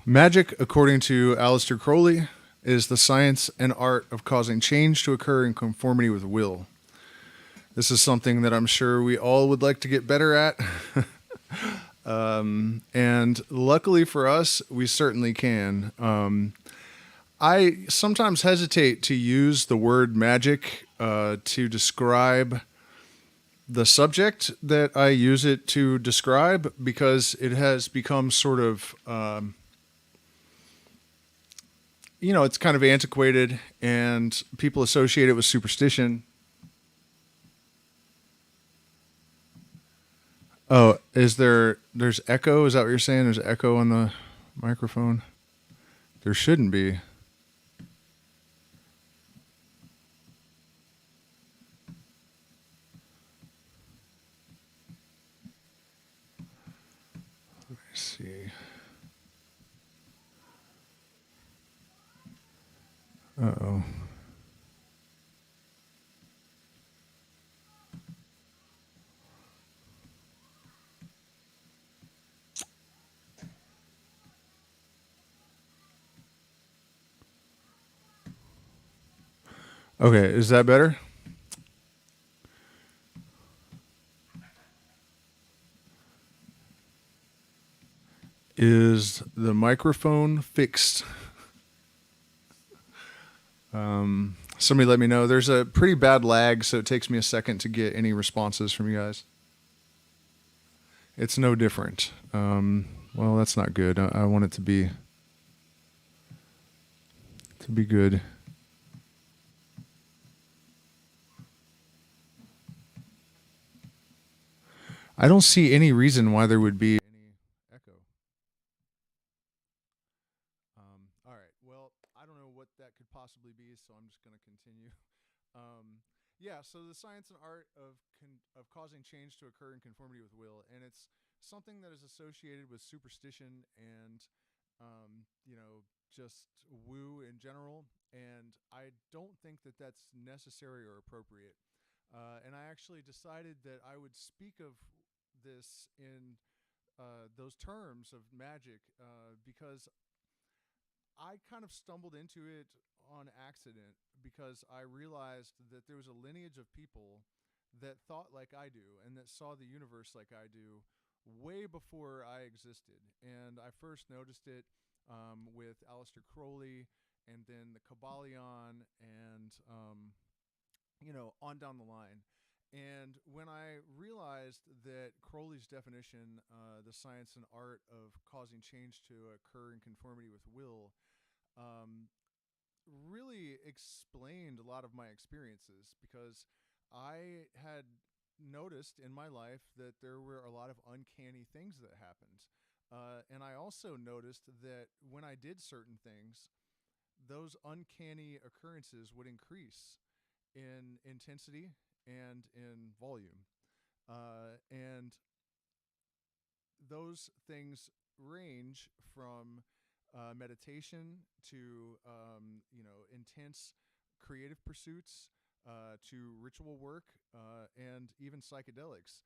Magic, according to Aleistercrowley, is the science and art of causing change to occur in conformity with will. This is something that I'm sure we all would like to get better at. And luckily for us, we certainly can. I sometimes hesitate to use the word magic to describe the subject that I use it to describe because it has become sort of, it's kind of antiquated and people associate it with superstition. Oh, there's echo? Is that what you're saying? There's echo on the microphone? There shouldn't be. Let's see. Uh-oh. Okay, is that better? Is the microphone fixed? Somebody let me know. There's a pretty bad lag, so it takes me a second to get any responses from you guys. It's no different. Well, that's not good. I want it to be good. I don't see any reason why there would be any echo. All right. Well, I don't know what that could possibly be, so I'm just going to continue. Yeah. So the science and art of causing change to occur in conformity with will, and it's something that is associated with superstition and, just woo in general. And I don't think that that's necessary or appropriate. And I actually decided that I would speak of this in those terms of magic because I kind of stumbled into it on accident because I realized that there was a lineage of people that thought like I do and that saw the universe like I do way before I existed. And I first noticed it with Aleister Crowley and then the Kabbalion and, on down the line. And when I realized that Crowley's definition, the science and art of causing change to occur in conformity with will, um, really explained a lot of my experiences because I had noticed in my life that there were a lot of uncanny things that happened. And I also noticed that when I did certain things, those uncanny occurrences would increase in intensity and in volume. And those things range from meditation to intense creative pursuits to ritual work and even psychedelics.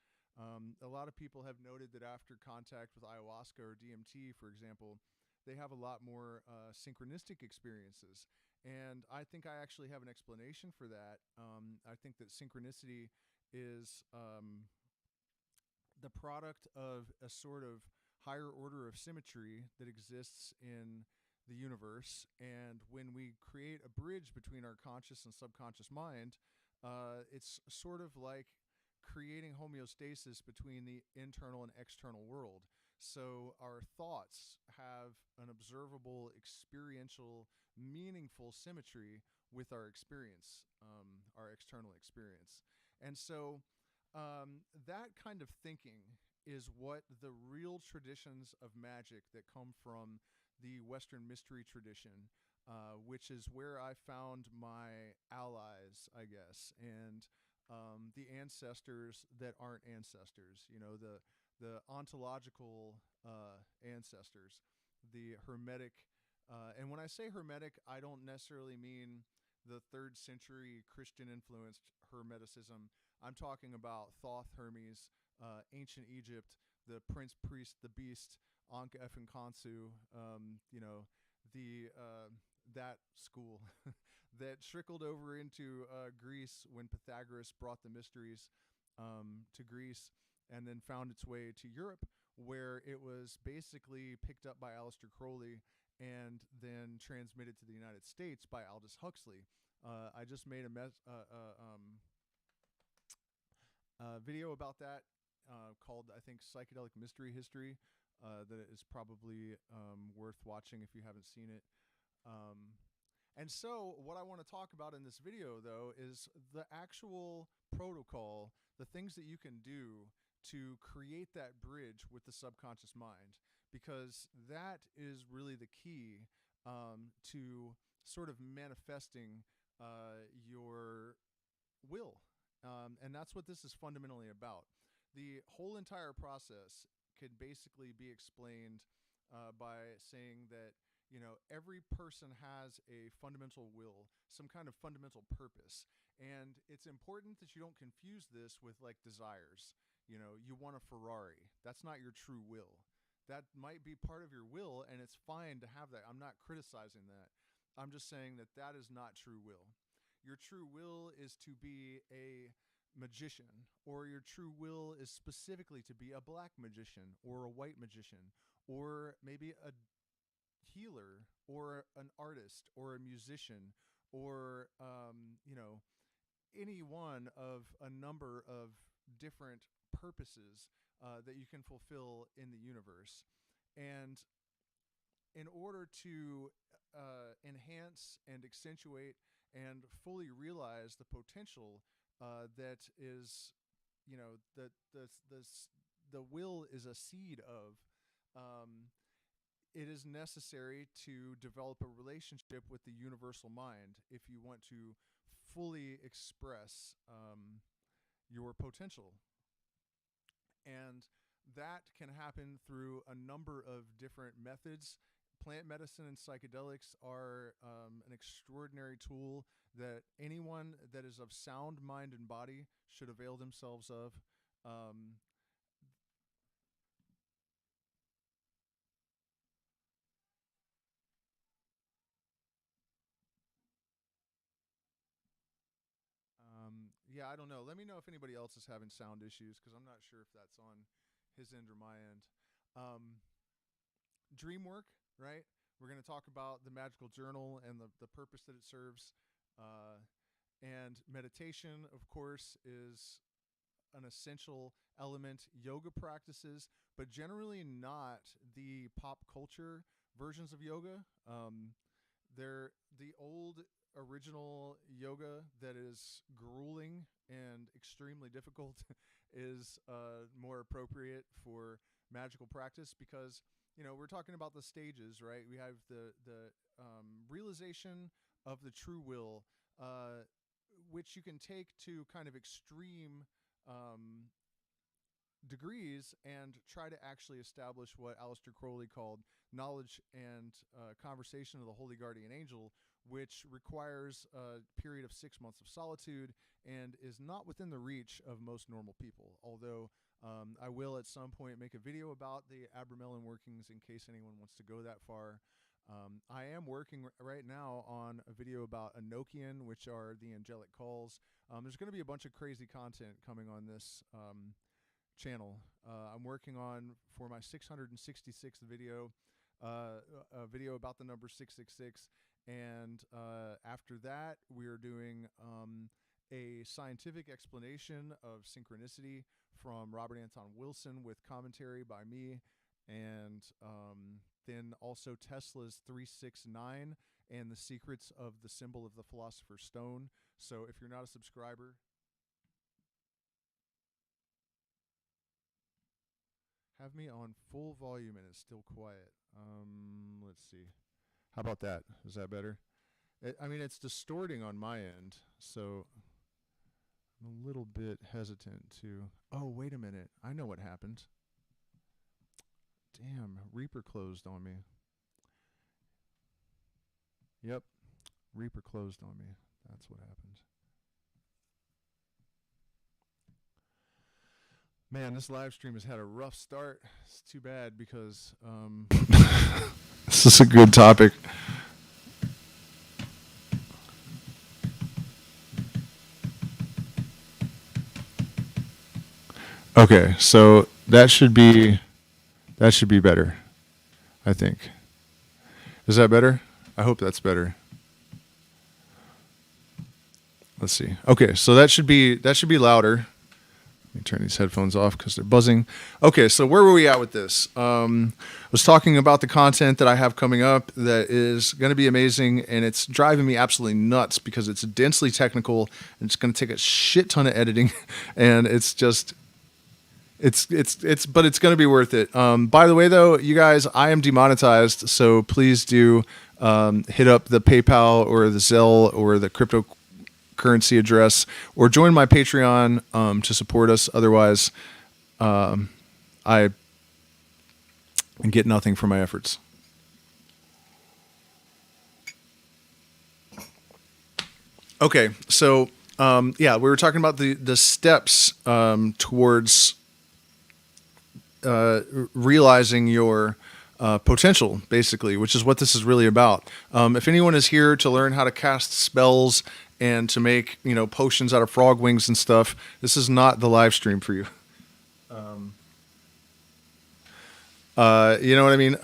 A lot of people have noted that after contact with ayahuasca or DMT, for example, they have a lot more synchronistic experiences. And I think I actually have an explanation for that. I think that synchronicity is the product of a sort of higher order of symmetry that exists in the universe. And when we create a bridge between our conscious and subconscious mind, it's sort of like creating homeostasis between the internal and external world. So our thoughts have an observable, experiential, meaningful symmetry with our experience, our external experience. And so that kind of thinking is what the real traditions of magic that come from the Western mystery tradition, which is where I found my allies, I guess, and the ancestors that aren't ancestors. The ontological ancestors, the hermetic. And when I say hermetic, I don't necessarily mean the third century Christian influenced hermeticism. I'm talking about Thoth Hermes, ancient Egypt, the prince, priest, the beast, Ankh and Khonsu, you know, the that school that trickled over into Greece when Pythagoras brought the mysteries to Greece, and then found its way to Europe, where it was basically picked up by Aleistercrowley and then transmitted to the United States by Aldous Huxley. I just made a video about that called, I think, Psychedelic Mystery History, that is probably worth watching if you haven't seen it. And so what I want to talk about in this video, though, is the actual protocol, the things that you can do to create that bridge with the subconscious mind, because that is really the key to sort of manifesting your will. And that's what this is fundamentally about. The whole entire process could basically be explained by saying that, you know, every person has a fundamental will, some kind of fundamental purpose. And it's important that you don't confuse this with like desires. You know, you want a Ferrari. That's not your true will. That might be part of your will, and it's fine to have that. I'm not criticizing that. I'm just saying that that is not true will. Your true will is to be a magician, or your true will is specifically to be a black magician or a white magician, or maybe a healer or an artist or a musician, or you know, any one of a number of different purposes that you can fulfill in the universe. And in order to enhance and accentuate and fully realize the potential that is, you know, the will is a seed of, it is necessary to develop a relationship with the universal mind if you want to fully express your potential. And that can happen through a number of different methods. Plant medicine and psychedelics are an extraordinary tool that anyone that is of sound mind and body should avail themselves of. Yeah, I don't know. Let me know if anybody else is having sound issues, because I'm not sure if that's on his end or my end. Dream work, right? We're going to talk about the magical journal and the purpose that it serves. And meditation, of course, is an essential element. Yoga practices, but generally not the pop culture versions of yoga. They're the old original yoga that is grueling and extremely difficult is more appropriate for magical practice, because, you know, we're talking about the stages, right? We have the realization of the true will, which you can take to kind of extreme degrees and try to actually establish what Aleister Crowley called knowledge and conversation of the holy guardian angel, which requires a period of 6 months of solitude and is not within the reach of most normal people. Although I will at some point make a video about the Abramelin workings in case anyone wants to go that far. I am working right now on a video about Enochian, which are the angelic calls. There's going to be a bunch of crazy content coming on this channel. I'm working on, for my 666th video, a video about the number 666, and after that we are doing a scientific explanation of synchronicity from Robert Anton Wilson with commentary by me, and then also Tesla's 369 and the secrets of the symbol of the Philosopher's Stone. So if you're not a subscriber, have me on full volume and it's still quiet. Let's see. How about that? Is that better? I mean, it's distorting on my end, so I'm a little bit hesitant to... Oh, wait a minute. I know what happened. Damn, Reaper closed on me. Yep, Reaper closed on me. That's what happened. Man, this live stream has had a rough start. It's too bad because this is a good topic. Okay, so that should be better, I think. Is that better? I hope that's better. Let's see. Okay, so that should be louder. Let me turn these headphones off because they're buzzing. Okay, so where were we at with this? I was talking about the content that I have coming up that is going to be amazing, and it's driving me absolutely nuts because it's densely technical, and it's going to take a shit ton of editing, and it's just... but it's going to be worth it. By the way, though, you guys, I am demonetized, so please do hit up the PayPal or the Zelle or the cryptocurrency address, or join my Patreon to support us. Otherwise, I get nothing for my efforts. Okay, so we were talking about the steps towards realizing your potential, basically, which is what this is really about. If anyone is here to learn how to cast spells and to make, potions out of frog wings and stuff, this is not the live stream for you. You know what I mean?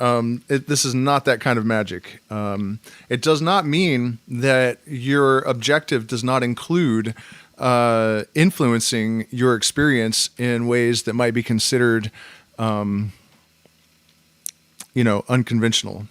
This is not that kind of magic. It does not mean that your objective does not include influencing your experience in ways that might be considered unconventional,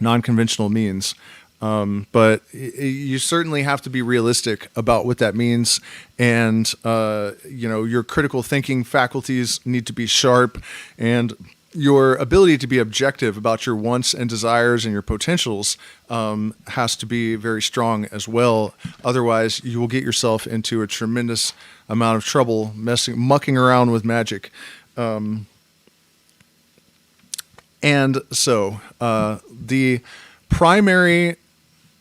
non-conventional means. But you certainly have to be realistic about what that means. And, your critical thinking faculties need to be sharp, and your ability to be objective about your wants and desires and your potentials has to be very strong as well. Otherwise, you will get yourself into a tremendous amount of trouble mucking around with magic. And so the primary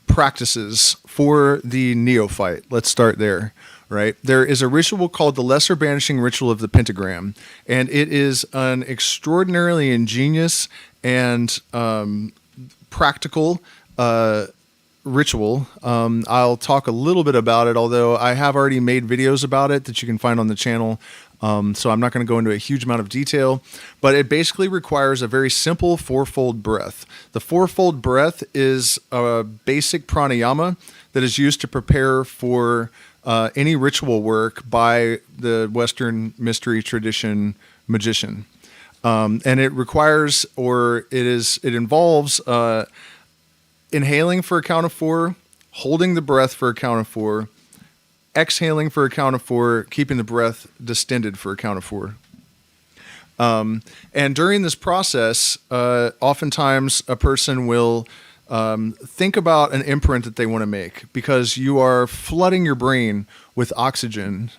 practices for the neophyte, let's start there, right? There is a ritual called the Lesser Banishing Ritual of the Pentagram, and it is an extraordinarily ingenious and practical ritual. I'll talk a little bit about it, although I have already made videos about it that you can find on the channel. So I'm not going to go into a huge amount of detail, but it basically requires a very simple fourfold breath. The fourfold breath is a basic pranayama that is used to prepare for any ritual work by the Western mystery tradition magician. And it requires, it involves inhaling for a count of 4, holding the breath for a count of 4, exhaling for a count of 4, keeping the breath distended for a count of 4. And during this process, oftentimes a person will think about an imprint that they want to make, because you are flooding your brain with oxygen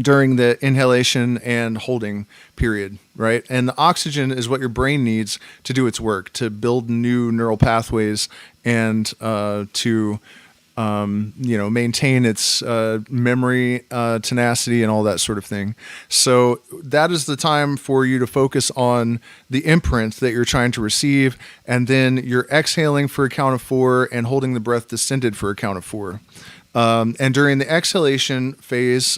during the inhalation and holding period, right? And the oxygen is what your brain needs to do its work, to build new neural pathways and to maintain its memory, tenacity, and all that sort of thing. So that is the time for you to focus on the imprint that you're trying to receive, and then you're exhaling for a count of 4 and holding the breath distended for a count of 4. And during the exhalation phase,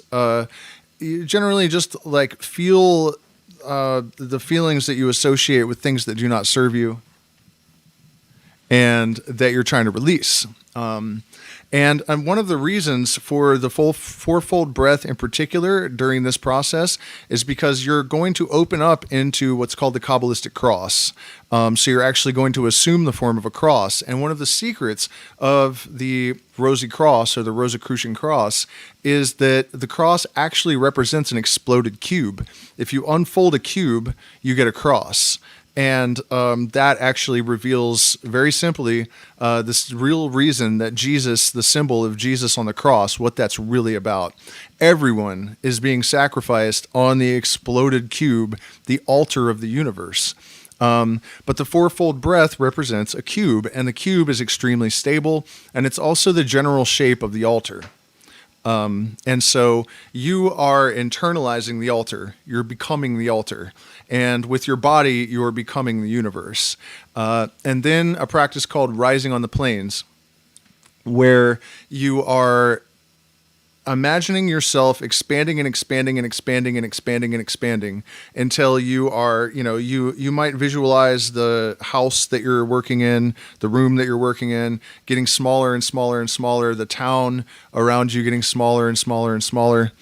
you generally just feel the feelings that you associate with things that do not serve you and that you're trying to release. And one of the reasons for the full fourfold breath in particular during this process is because you're going to open up into what's called the Kabbalistic cross. So you're actually going to assume the form of a cross. And one of the secrets of the Rosy Cross, or the Rosicrucian cross, is that the cross actually represents an exploded cube. If you unfold a cube, you get a cross. And that actually reveals very simply this real reason that Jesus, the symbol of Jesus on the cross, what that's really about. Everyone is being sacrificed on the exploded cube, the altar of the universe. But the fourfold breath represents a cube, and the cube is extremely stable, and it's also the general shape of the altar. And so you are internalizing the altar. You're becoming the altar. And with your body, you're becoming the universe. And then a practice called rising on the planes, where you are imagining yourself expanding and expanding and expanding and expanding and expanding until you are, you might visualize the house that you're working in, the room that you're working in, getting smaller and smaller and smaller, the town around you getting smaller and smaller and smaller.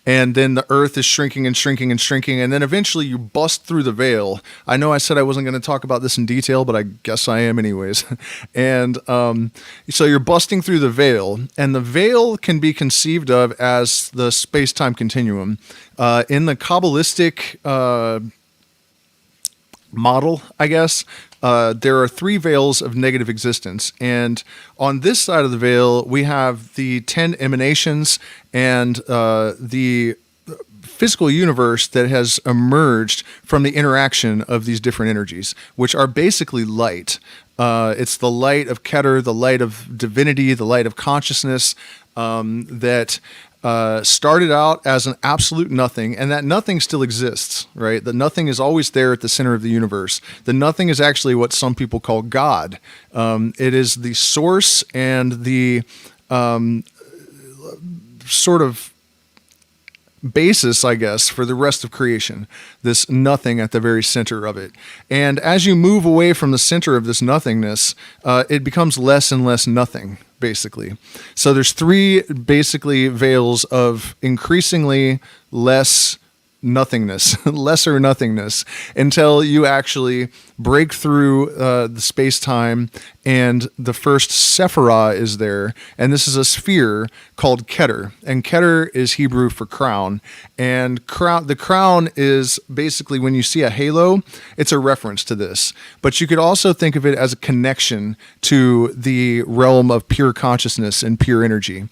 And then the earth is shrinking and shrinking and shrinking. And then eventually you bust through the veil. I know I said I wasn't going to talk about this in detail, but I guess I am anyways. And so you're busting through the veil. And the veil can be conceived of as the space-time continuum. In the Kabbalistic model, I guess, there are 3 veils of negative existence. And on this side of the veil, we have the 10 emanations and the physical universe that has emerged from the interaction of these different energies, which are basically light. It's the light of Keter, the light of divinity, the light of consciousness that started out as an absolute nothing, and that nothing still exists, right? The nothing is always there at the center of the universe. The nothing is actually what some people call God. It is the source and the sort of basis, I guess, for the rest of creation, this nothing at the very center of it. And as you move away from the center of this nothingness, it becomes less and less nothing, basically. So there's 3 basically veils of increasingly less nothingness, lesser nothingness, until you actually break through the space-time, and the first Sephirah is there, and this is a sphere called Keter, and Keter is Hebrew for crown, and the crown is basically, when you see a halo, it's a reference to this, but you could also think of it as a connection to the realm of pure consciousness and pure energy.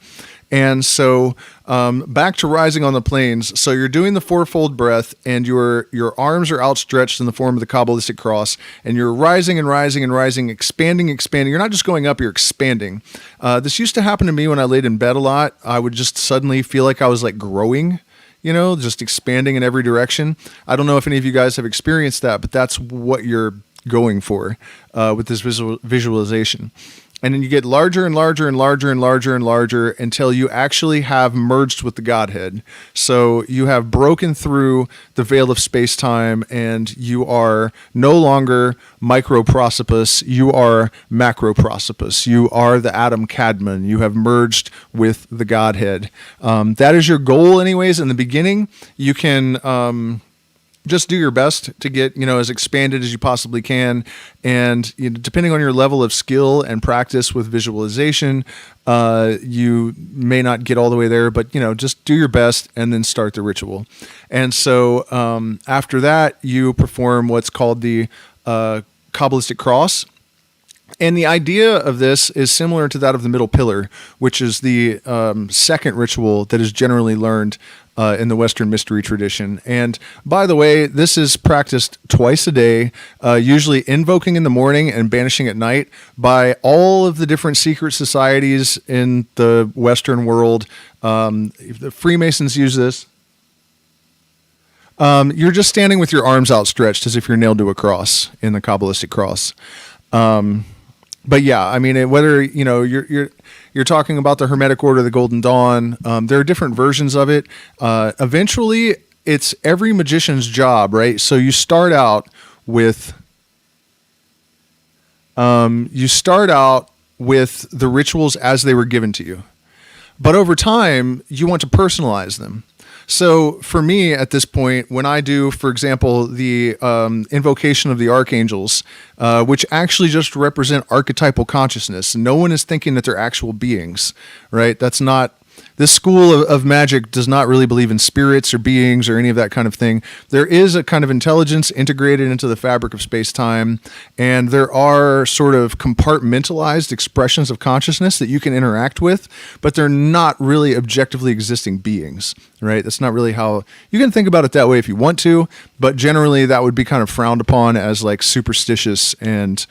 And so back to rising on the planes. So you're doing the 4-fold breath, and your arms are outstretched in the form of the Kabbalistic cross, and you're rising and rising and rising, expanding. You're not just going up, you're expanding. This used to happen to me when I laid in bed a lot. I would just suddenly feel like I was like growing, just expanding in every direction. I don't know if any of you guys have experienced that, but that's what you're going for with this visualization. And then you get larger and larger and larger and larger and larger until you actually have merged with the Godhead. So you have broken through the veil of space-time, and you are no longer microprosopus, you are macroprosopus. You are the atom Cadman. You have merged with the Godhead. That is your goal anyways. In the beginning, you can just do your best to get, as expanded as you possibly can. And depending on your level of skill and practice with visualization, you may not get all the way there, but, just do your best and then start the ritual. And so after that, you perform what's called the Kabbalistic cross. And the idea of this is similar to that of the middle pillar, which is the second ritual that is generally learned in the Western mystery tradition. And by the way, this is practiced twice a day, usually invoking in the morning and banishing at night by all of the different secret societies in the Western world. The Freemasons use this. You're just standing with your arms outstretched as if you're nailed to a cross in the Kabbalistic cross. But yeah, I mean, whether you're talking about the Hermetic Order, the Golden Dawn, there are different versions of it. Eventually, it's every magician's job, right? So you start out with the rituals as they were given to you, but over time, you want to personalize them. So for me at this point, when I do, for example, the invocation of the archangels, which actually just represent archetypal consciousness, no one is thinking that they're actual beings, right? That's not, this school of magic does not really believe in spirits or beings or any of that kind of thing. There is a kind of intelligence integrated into the fabric of space-time, and there are sort of compartmentalized expressions of consciousness that you can interact with, but they're not really objectively existing beings, right? That's not really how, you can think about it that way if you want to, but generally that would be kind of frowned upon as like superstitious and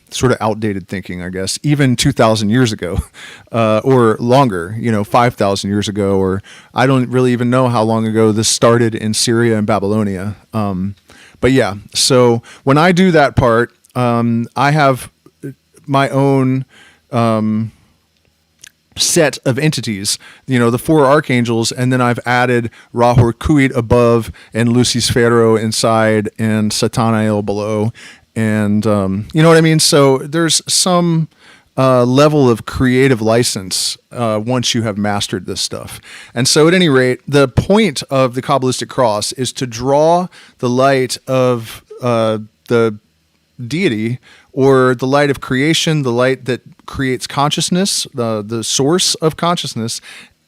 sort of outdated thinking, I guess, even 2,000 years ago, or longer, 5,000 years ago, or I don't really even know how long ago this started in Syria and Babylonia. But yeah, so when I do that part, I have my own set of entities, the 4 archangels, and then I've added Rahor-Kuit above and Lucifero inside and Satanael below. And you know what I mean? So there's some level of creative license once you have mastered this stuff. And so at any rate, the point of the Kabbalistic cross is to draw the light of the deity, or the light of creation, the light that creates consciousness, the source of consciousness,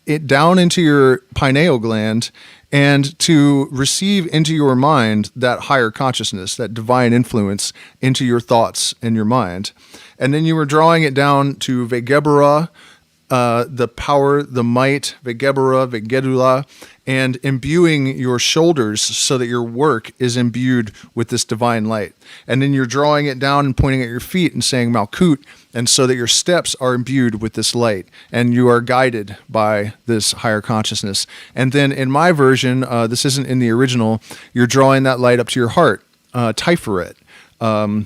it down into your pineal gland, and to receive into your mind that higher consciousness, that divine influence into your thoughts and your mind. And then you were drawing it down to Vegebera, the power, the might, Vegebera, Vegedula, and imbuing your shoulders so that your work is imbued with this divine light. And then you're drawing it down and pointing at your feet and saying Malkut, and so that your steps are imbued with this light and you are guided by this higher consciousness. And then in my version, this isn't in the original, you're drawing that light up to your heart, Tiferet.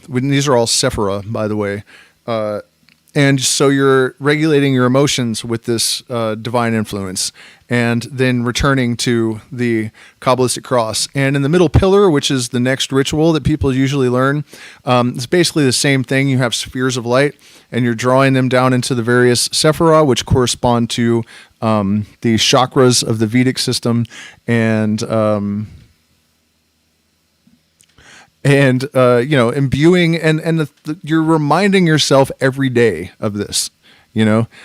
These are all Sephira, by the way. And so you're regulating your emotions with this divine influence, and then returning to the Kabbalistic cross. And in the middle pillar, which is the next ritual that people usually learn, it's basically the same thing. You have spheres of light, and you're drawing them down into the various sephira, which correspond to the chakras of the Vedic system, and imbuing, and you're reminding yourself every day of this,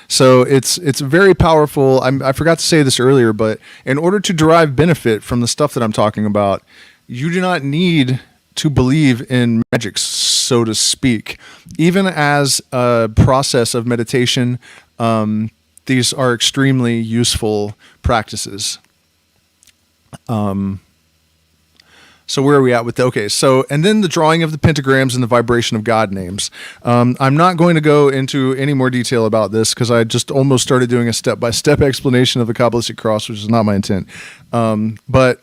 so it's very powerful. I forgot to say this earlier, but in order to derive benefit from the stuff that I'm talking about, you do not need to believe in magic, so to speak. Even as a process of meditation, these are extremely useful practices. So where are we at with and then the drawing of the pentagrams and the vibration of God names. I'm not going to go into any more detail about this because I just almost started doing a step-by-step explanation of the Kabbalistic cross, which is not my intent. But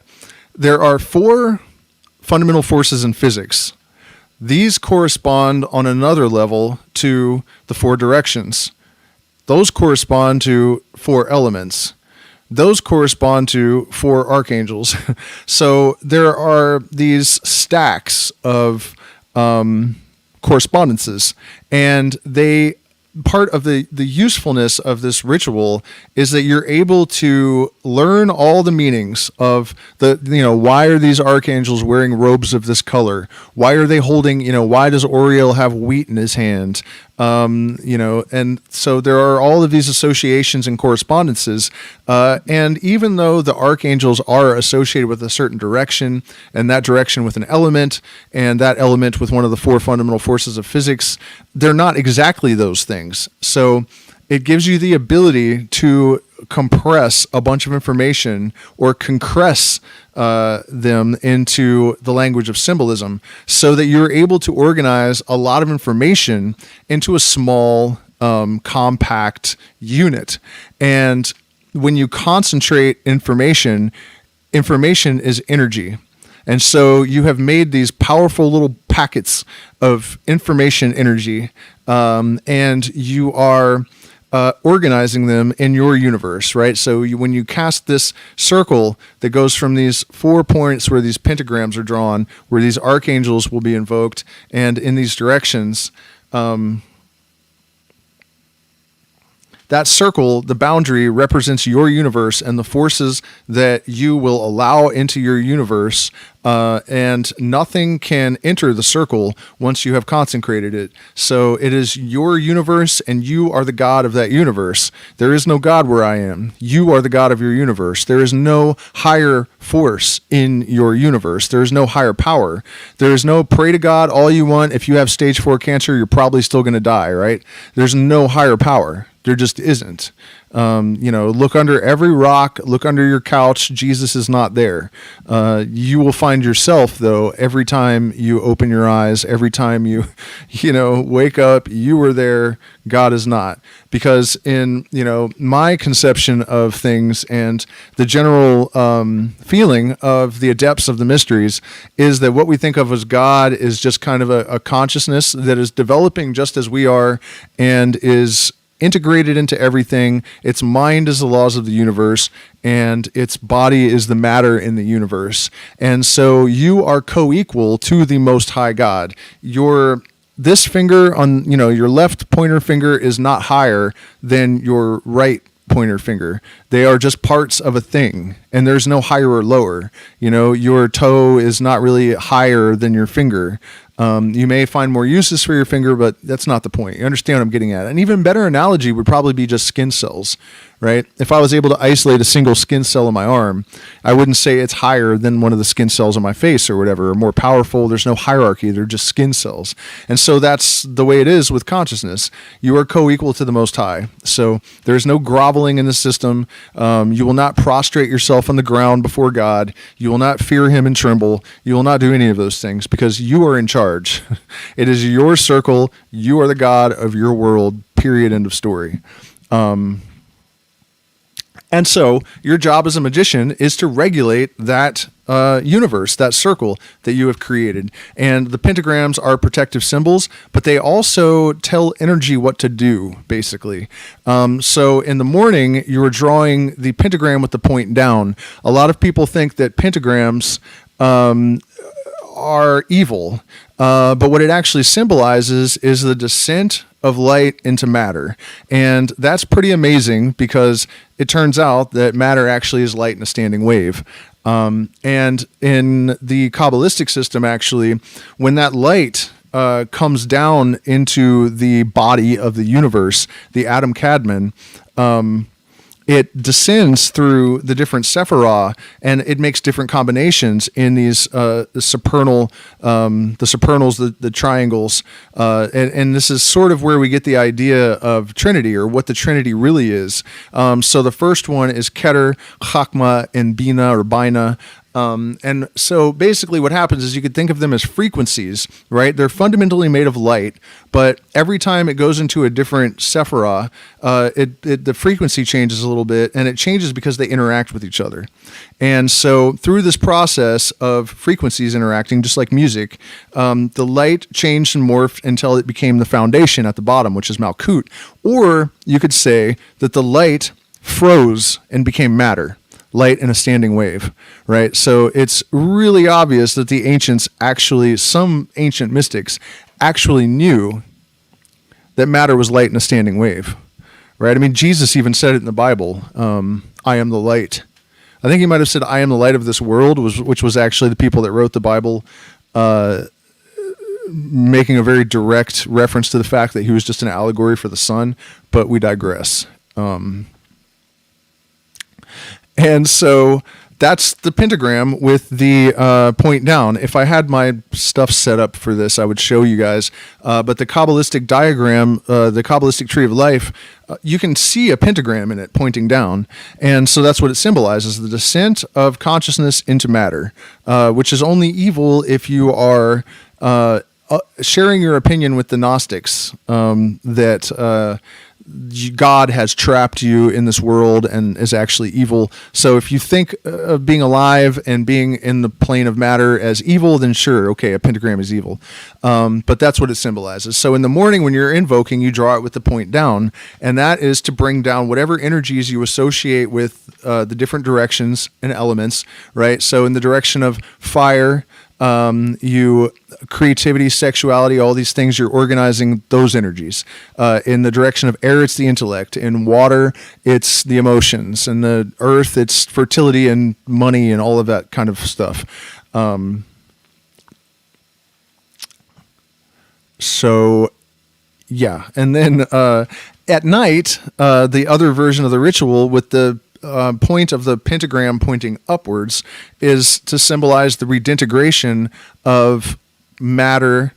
there are 4 fundamental forces in physics. These correspond on another level to the 4 directions. Those correspond to 4 elements. Those correspond to 4 archangels. So there are these stacks of correspondences, and part of the usefulness of this ritual is that you're able to learn all the meanings of why are these archangels wearing robes of this color? Why are they holding, why does Oriel have wheat in his hand? And so there are all of these associations and correspondences. And even though the archangels are associated with a certain direction, and that direction with an element, and that element with one of the 4 fundamental forces of physics, they're not exactly those things. So it gives you the ability to compress a bunch of information or concress them into the language of symbolism so that you're able to organize a lot of information into a small, compact unit. And when you concentrate information is energy. And so you have made these powerful little packets of information energy, and you are organizing them in your universe, right? So when you cast this circle that goes from these 4 points where these pentagrams are drawn, where these archangels will be invoked, and in these directions, that circle, the boundary, represents your universe and the forces that you will allow into your universe, and nothing can enter the circle once you have consecrated it. So it is your universe, and you are the God of that universe. There is no God where I am. You are the God of your universe. There is no higher force in your universe. There is no higher power. There is no pray to God all you want. If you have stage 4 cancer, you're probably still going to die, right? There's no higher power. There just isn't. Look under every rock, look under your couch. Jesus is not there. You will find yourself, though, every time you open your eyes, every time you, wake up, you were there. God is not. Because in, my conception of things and the general feeling of the adepts of the mysteries is that what we think of as God is just kind of a consciousness that is developing just as we are and is integrated into everything. Its mind is the laws of the universe, and its body is the matter in the universe. And so you are co-equal to the Most High God. This finger on, your left pointer finger is not higher than your right pointer finger. They are just parts of a thing, and there's no higher or lower. Your toe is not really higher than your finger. You may find more uses for your finger, but that's not the point. You understand what I'm getting at. An even better analogy would probably be just skin cells, right? If I was able to isolate a single skin cell on my arm, I wouldn't say it's higher than one of the skin cells on my face or whatever, or more powerful. There's no hierarchy. They're just skin cells. And so that's the way it is with consciousness. You are co-equal to the Most High. So there's no groveling in the system. You will not prostrate yourself on the ground before God. You will not fear him and tremble. You will not do any of those things because you are in charge. It is your circle. You are the God of your world, period, end of story. And so your job as a magician is to regulate that universe, that circle that you have created. And the pentagrams are protective symbols, but they also tell energy what to do, basically. So in the morning, you are drawing the pentagram with the point down. A lot of people think that pentagrams are evil, but what it actually symbolizes is the descent of light into matter. And that's pretty amazing because it turns out that matter actually is light in a standing wave. And in the Kabbalistic system, actually, when that light comes down into the body of the universe, the Adam Kadmon, it descends through the different sephirah, and it makes different combinations in these supernals, the triangles, and this is sort of where we get the idea of Trinity, or what the Trinity really is. So the first one is Keter, Chakma, and Bina, or Bina. And so basically what happens is you could think of them as frequencies, right? They're fundamentally made of light, but every time it goes into a different sephirah, the frequency changes a little bit, and it changes because they interact with each other. And so through this process of frequencies interacting, just like music, the light changed and morphed until it became the foundation at the bottom, which is Malkut. Or you could say that the light froze and became matter. Light in a standing wave, right? So it's really obvious that the ancients actually, some ancient mystics actually knew that matter was light in a standing wave, right? I mean, Jesus even said it in the Bible, I am the light. I think he might have said, I am the light of this world, which was actually the people that wrote the Bible, making a very direct reference to the fact that he was just an allegory for the sun, but we digress. And so that's the pentagram with the point down. If I had my stuff set up for this, I would show you guys. But the Kabbalistic diagram, the Kabbalistic tree of life, you can see a pentagram in it pointing down. And so that's what it symbolizes, the descent of consciousness into matter, which is only evil if you are sharing your opinion with the Gnostics that God has trapped you in this world and is actually evil. So if you think of being alive and being in the plane of matter as evil, then sure, okay, a pentagram is evil. But that's what it symbolizes. So in the morning when you're invoking, you draw it with the point down, and that is to bring down whatever energies you associate with the different directions and elements, right? So in the direction of fire, creativity, sexuality, all these things, you're organizing those energies. In the direction of air, it's the intellect. In water, it's the emotions. In the earth, it's fertility and money and all of that kind of stuff. So yeah. And then at night, the other version of the ritual with the point of the pentagram pointing upwards is to symbolize the redintegration of matter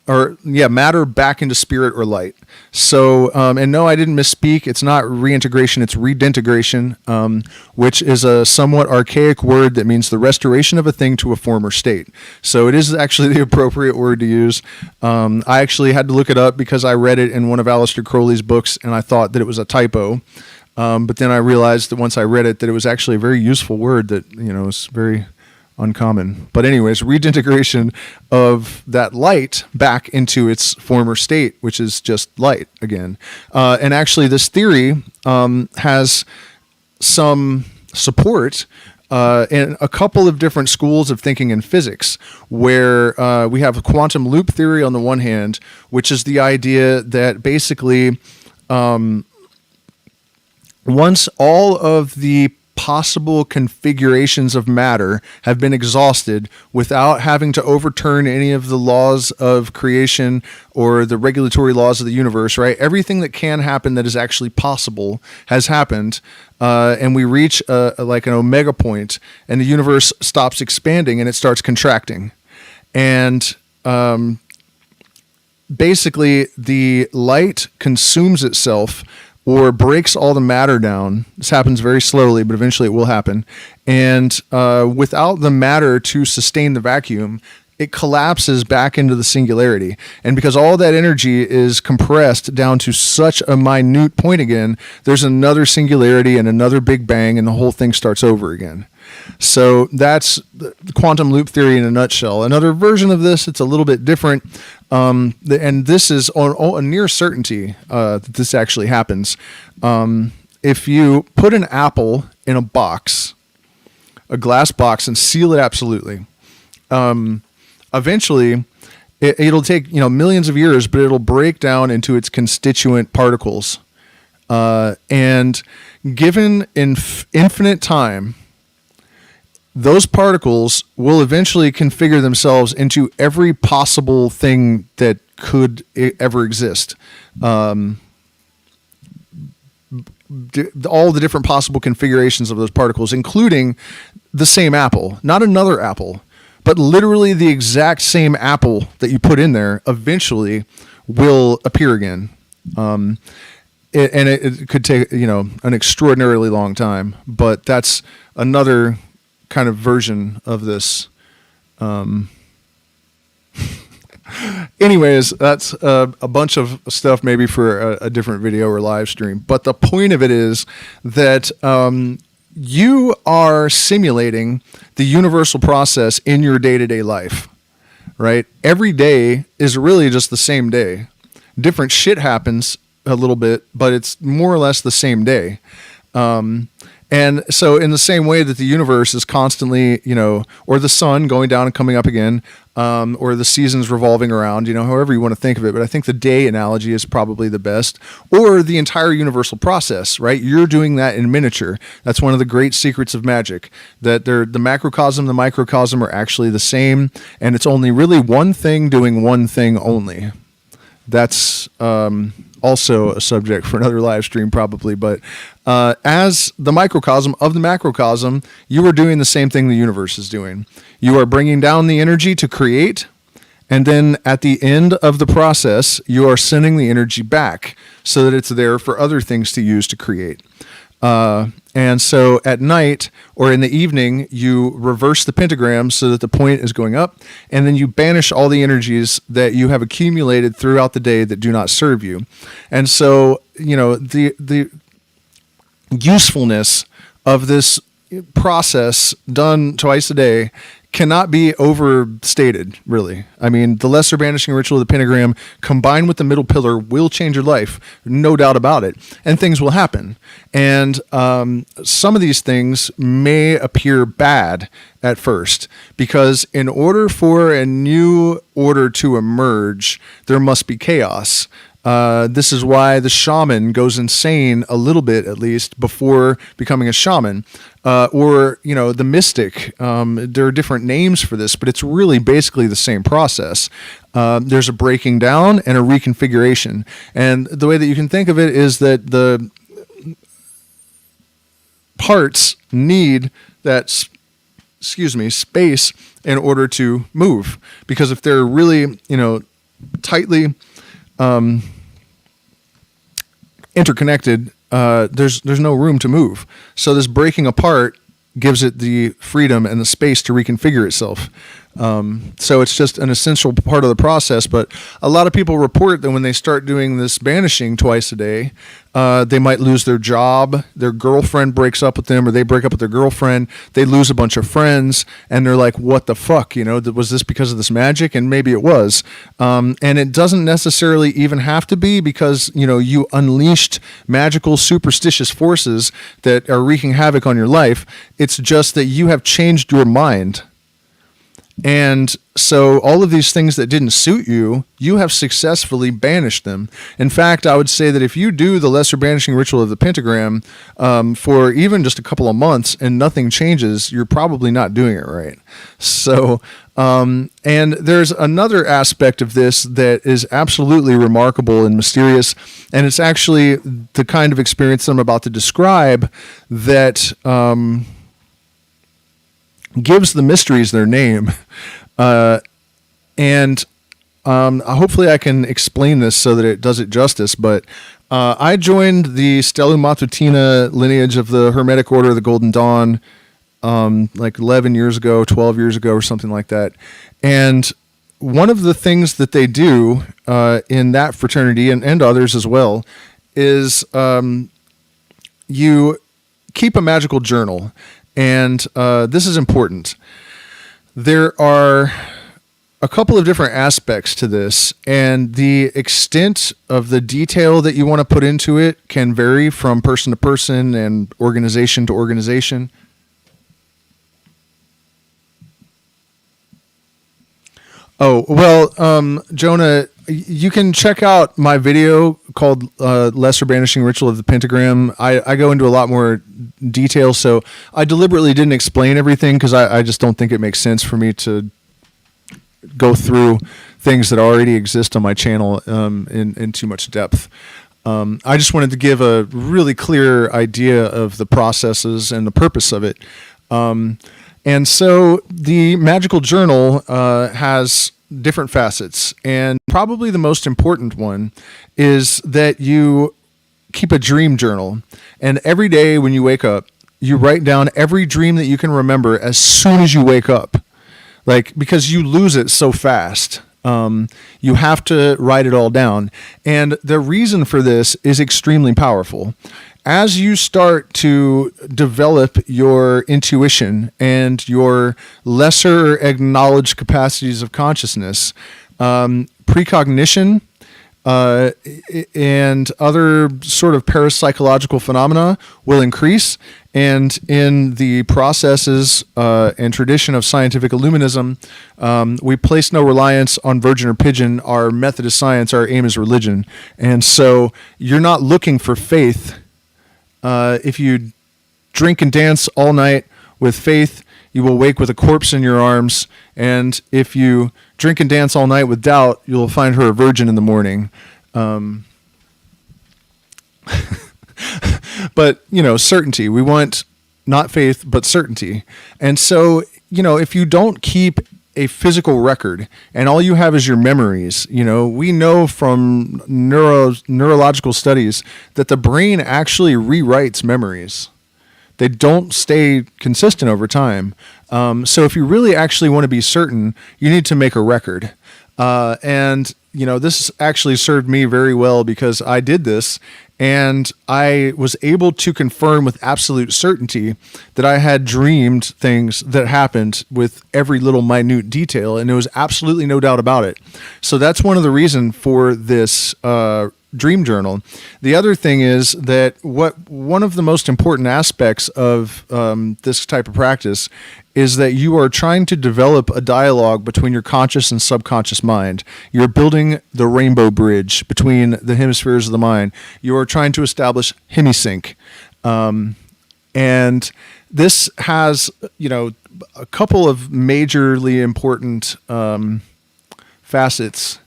matter back into spirit or light. So, and no, I didn't misspeak. It's not reintegration, it's redintegration, which is a somewhat archaic word that means the restoration of a thing to a former state. So it is actually the appropriate word to use. I actually had to look it up because I read it in one of Aleistercrowley's books and I thought that it was a typo. But then I realized that once I read it, that it was actually a very useful word that, is very uncommon. But anyways, redintegration of that light back into its former state, which is just light again. And actually this theory has some support in a couple of different schools of thinking in physics, where we have a quantum loop theory on the one hand, which is the idea that basically once all of the possible configurations of matter have been exhausted without having to overturn any of the laws of creation or the regulatory laws of the universe, right? Everything that can happen that is actually possible has happened, and we reach like an omega point, and the universe stops expanding and it starts contracting. And basically the light consumes itself or breaks all the matter down. This happens very slowly, but eventually it will happen. And without the matter to sustain the vacuum, it collapses back into the singularity. And because all that energy is compressed down to such a minute point again, there's another singularity and another big bang, and the whole thing starts over again. So that's the quantum loop theory in a nutshell. Another version of this, it's a little bit different. And this is on a near certainty that this actually happens. If you put an apple in a box, a glass box, and seal it absolutely, eventually it'll take millions of years, but it'll break down into its constituent particles. And given infinite time, those particles will eventually configure themselves into every possible thing that could ever exist. All the different possible configurations of those particles, including the same apple, not another apple, but literally the exact same apple that you put in there eventually will appear again. It could take, an extraordinarily long time, but that's another kind of version of this. Anyways, that's a bunch of stuff maybe for a different video or live stream. But the point of it is that you are simulating the universal process in your day-to-day life, right? Every day is really just the same day. Different shit happens a little bit, but it's more or less the same day. And so in the same way that the universe is constantly, or the sun going down and coming up again, or the seasons revolving around, however you want to think of it. But I think the day analogy is probably the best, or the entire universal process, right? You're doing that in miniature. That's one of the great secrets of Magick, that the macrocosm, the microcosm are actually the same. And it's only really one thing doing one thing only. That's also a subject for another live stream probably, but as the microcosm of the macrocosm, you are doing the same thing the universe is doing. You are bringing down the energy to create, and then at the end of the process, you are sending the energy back so that it's there for other things to use to create. And so at night or in the evening, you reverse the pentagram so that the point is going up, and then you banish all the energies that you have accumulated throughout the day that do not serve you. And so, the usefulness of this process done twice a day cannot be overstated, really. I mean, the lesser banishing ritual of the pentagram combined with the middle pillar will change your life, no doubt about it, and things will happen. And some of these things may appear bad at first, because in order for a new order to emerge, there must be chaos. This is why the shaman goes insane a little bit, at least, before becoming a shaman. Or the mystic. There are different names for this, but it's really basically the same process. There's a breaking down and a reconfiguration. And the way that you can think of it is that the parts need that space in order to move. Because if they're really, tightly interconnected, there's no room to move. So this breaking apart gives it the freedom and the space to reconfigure itself. So it's just an essential part of the process. But a lot of people report that when they start doing this banishing twice a day, they might lose their job, their girlfriend breaks up with them, or they break up with their girlfriend, they lose a bunch of friends, and they're like, what the fuck, was this because of this magic? And maybe it was. And it doesn't necessarily even have to be because, you unleashed magical superstitious forces that are wreaking havoc on your life. It's just that you have changed your mind. And so all of these things that didn't suit you, you have successfully banished them. In fact, I would say that if you do the lesser banishing ritual of the pentagram for even just a couple of months and nothing changes, you're probably not doing it right. So, and there's another aspect of this that is absolutely remarkable and mysterious, and it's actually the kind of experience I'm about to describe that gives the mysteries their name. And hopefully I can explain this so that it does it justice. But I joined the Stellum Matutina lineage of the Hermetic Order of the Golden Dawn like 11 years ago, 12 years ago, or something like that. And one of the things that they do in that fraternity and others as well is you keep a magical journal. And this is important. There are a couple of different aspects to this, and the extent of the detail that you want to put into it can vary from person to person and organization to organization. Oh, well, Jonah, you can check out my video called Lesser Banishing Ritual of the Pentagram. I go into a lot more detail, so I deliberately didn't explain everything because I just don't think it makes sense for me to go through things that already exist on my channel in too much depth. I just wanted to give a really clear idea of the processes and the purpose of it. And so the magical journal has different facets, and probably the most important one is that you keep a dream journal. And every day when you wake up, you write down every dream that you can remember as soon as you wake up, because you lose it so fast. You have to write it all down. And the reason for this is extremely powerful. As you start to develop your intuition and your lesser acknowledged capacities of consciousness, precognition and other sort of parapsychological phenomena will increase. And in the processes and tradition of scientific illuminism, we place no reliance on virgin or pigeon. Our method is science. Our aim is religion. And so you're not looking for faith. If you drink and dance all night with faith, you will wake with a corpse in your arms. And if you drink and dance all night with doubt, you'll find her a virgin in the morning. But, certainty. We want not faith, but certainty. And so, if you don't keep a physical record and all you have is your memories, we know from neurological studies that the brain actually rewrites memories. They don't stay consistent over time. So if you really actually want to be certain, you need to make a record. And this actually served me very well because I did this and I was able to confirm with absolute certainty that I had dreamed things that happened with every little minute detail, and there was absolutely no doubt about it. So that's one of the reasons for this dream journal. The other thing is that one of the most important aspects of this type of practice is that you are trying to develop a dialogue between your conscious and subconscious mind. You're building the rainbow bridge between the hemispheres of the mind. You are trying to establish hemisync. And this has, a couple of majorly important facets.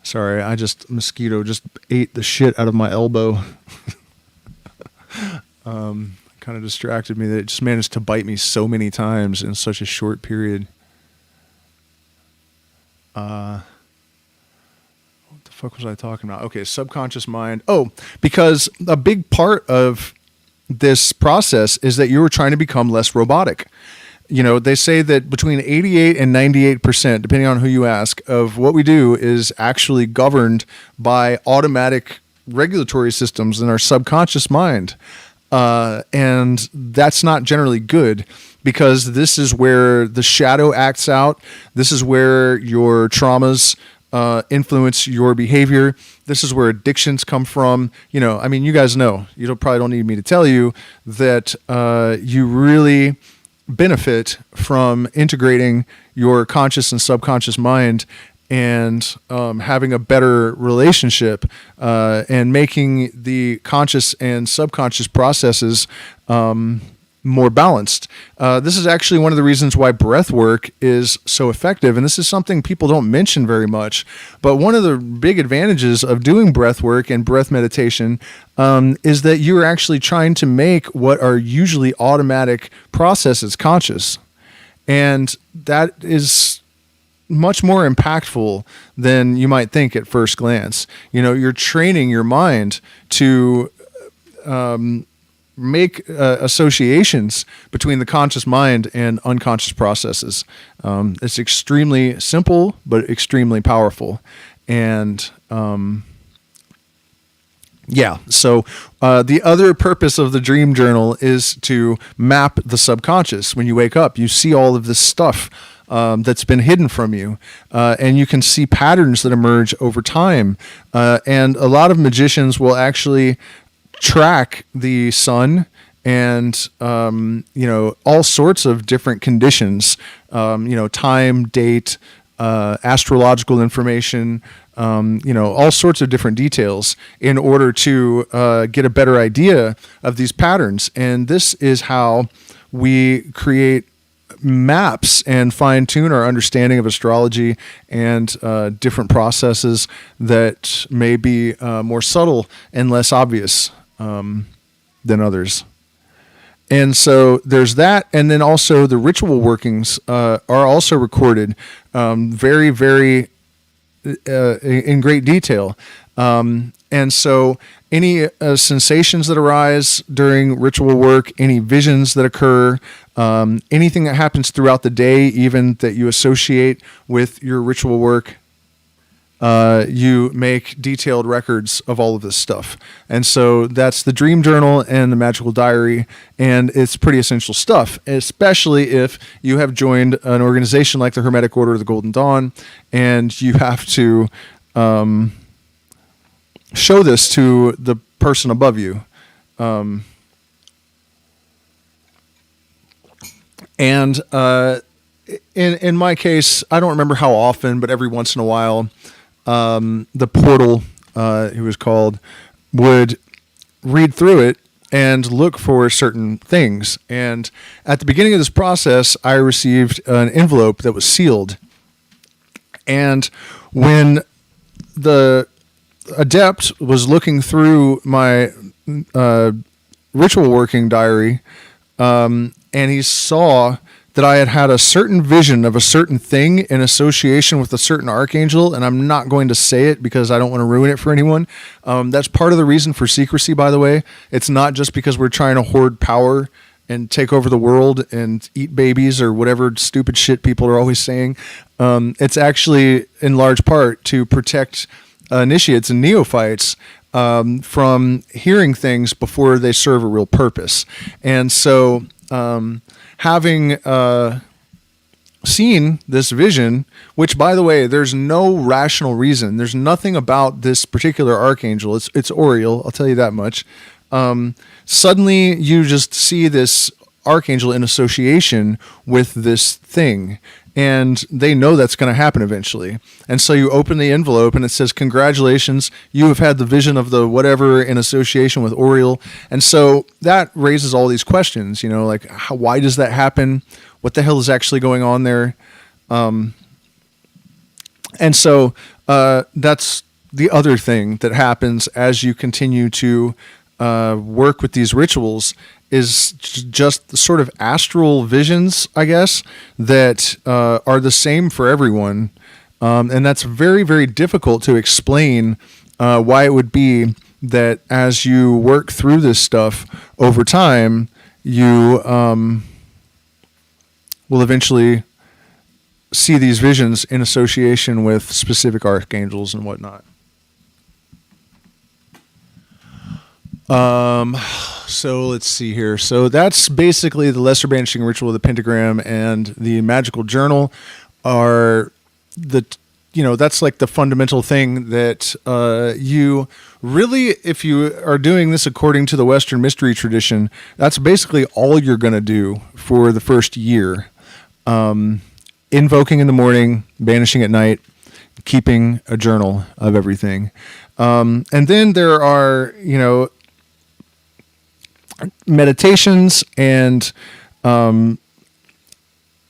Sorry, mosquito just ate the shit out of my elbow. Kind of distracted me that it just managed to bite me so many times in such a short period. What the fuck was I talking about? Okay, subconscious mind. Oh, because a big part of this process is that you were trying to become less robotic. You know, they say that between 88 and 98%, depending on who you ask, of what we do is actually governed by automatic regulatory systems in our subconscious mind. And that's not generally good, because this is where the shadow acts out. This is where your traumas influence your behavior. This is where addictions come from. You know, I mean, you guys know, probably don't need me to tell you that you really benefit from integrating your conscious and subconscious mind and having a better relationship and making the conscious and subconscious processes more balanced. This is actually one of the reasons why breath work is so effective. And this is something people don't mention very much. But one of the big advantages of doing breath work and breath meditation is that you're actually trying to make what are usually automatic processes conscious. And that is much more impactful than you might think at first glance. You know, you're training your mind to make associations between the conscious mind and unconscious processes. It's extremely simple, but extremely powerful. And so the other purpose of the dream journal is to map the subconscious. When you wake up, you see all of this stuff that's been hidden from you, and you can see patterns that emerge over time. And a lot of magicians will actually track the sun and all sorts of different conditions, time, date, astrological information, all sorts of different details in order to get a better idea of these patterns. And this is how we create maps and fine-tune our understanding of astrology and different processes that may be more subtle and less obvious than others. And so there's that. And then also the ritual workings are also recorded very, very in great detail. And so any sensations that arise during ritual work, any visions that occur, anything that happens throughout the day, even that you associate with your ritual work, you make detailed records of all of this stuff. And so that's the dream journal and the magical diary. And it's pretty essential stuff, especially if you have joined an organization like the Hermetic Order of the Golden Dawn, and you have to show this to the person above you. And in my case, I don't remember how often, but every once in a while, the portal, who was called, would read through it and look for certain things. And at the beginning of this process, I received an envelope that was sealed. And when the adept was looking through my ritual working diary, and he saw that I had a certain vision of a certain thing in association with a certain archangel, and I'm not going to say it because I don't want to ruin it for anyone. That's part of the reason for secrecy, by the way. It's not just because we're trying to hoard power and take over the world and eat babies or whatever stupid shit people are always saying. It's actually in large part to protect initiates and neophytes from hearing things before they serve a real purpose. And so having seen this vision, which, by the way, there's no rational reason. There's nothing about this particular archangel. It's Oriel, I'll tell you that much. Suddenly you just see this archangel in association with this thing, and they know that's going to happen eventually. And so you open the envelope and it says, "Congratulations, you have had the vision of the whatever in association with Oriel." And so that raises all these questions, like why does that happen? What the hell is actually going on there? And so that's the other thing that happens as you continue to work with these rituals, is just the sort of astral visions, I guess, that are the same for everyone. And that's very, very difficult to explain why it would be that as you work through this stuff over time, you will eventually see these visions in association with specific archangels and whatnot. So let's see here. So that's basically the lesser banishing ritual of the pentagram and the magical journal are that's like the fundamental thing that you really, if you are doing this according to the Western mystery tradition, that's basically all you're going to do for the first year. Invoking in the morning, banishing at night, keeping a journal of everything. And then there are, meditations and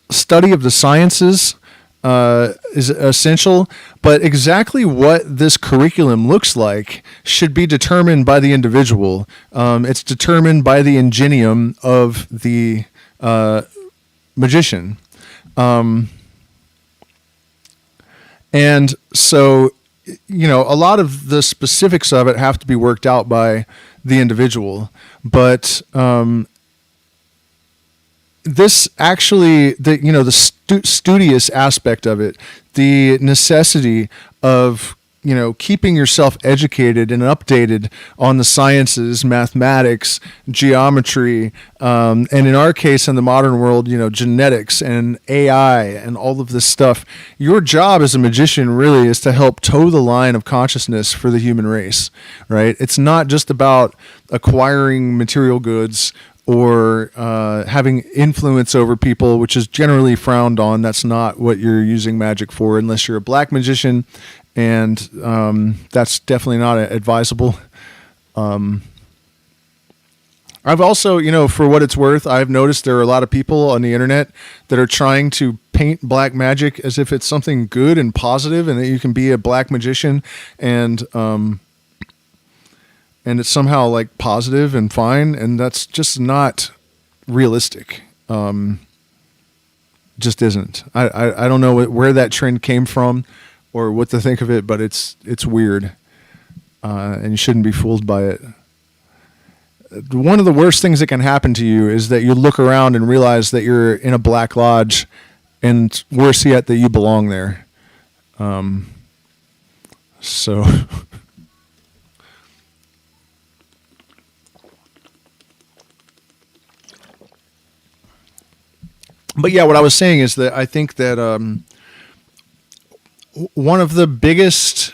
study of the sciences is essential, but exactly what this curriculum looks like should be determined by the individual. It's determined by the ingenium of the magician. And so, a lot of the specifics of it have to be worked out by the individual, but this actually, the studious aspect of it, the necessity of keeping yourself educated and updated on the sciences, mathematics, geometry, and in our case, in the modern world, genetics and AI and all of this stuff. Your job as a magician really is to help toe the line of consciousness for the human race, right? It's not just about acquiring material goods or having influence over people, which is generally frowned on. That's not what you're using magic for, unless you're a black magician, and that's definitely not advisable. I've also, for what it's worth, I've noticed there are a lot of people on the internet that are trying to paint black magic as if it's something good and positive, and that you can be a black magician and it's somehow like positive and fine, and that's just not realistic. Just isn't. I don't know where that trend came from or what to think of it, but it's weird, and you shouldn't be fooled by it. One of the worst things that can happen to you is that you look around and realize that you're in a black lodge, and worse yet, that you belong there. So... But yeah, what I was saying is that I think that one of the biggest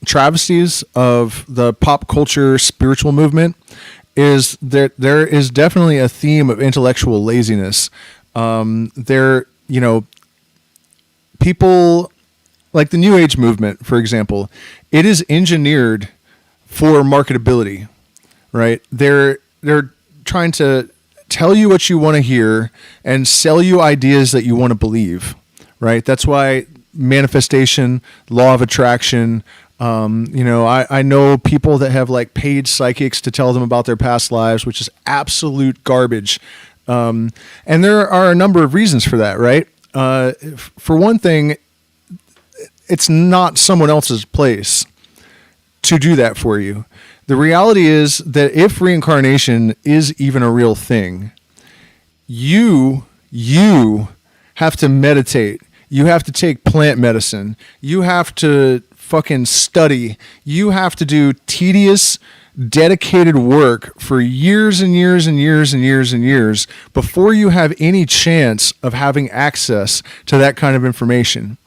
travesties of the pop culture spiritual movement is that there is definitely a theme of intellectual laziness. People like the New Age movement, for example, it is engineered for marketability, right? They're trying to tell you what you want to hear and sell you ideas that you want to believe, right? That's why manifestation, law of attraction, I know people that have like paid psychics to tell them about their past lives, which is absolute garbage. And there are a number of reasons for that, right? For one thing, it's not someone else's place to do that for you. The reality is that if reincarnation is even a real thing, you have to meditate. You have to take plant medicine. You have to fucking study. You have to do tedious, dedicated work for years and years and years and years and years before you have any chance of having access to that kind of information.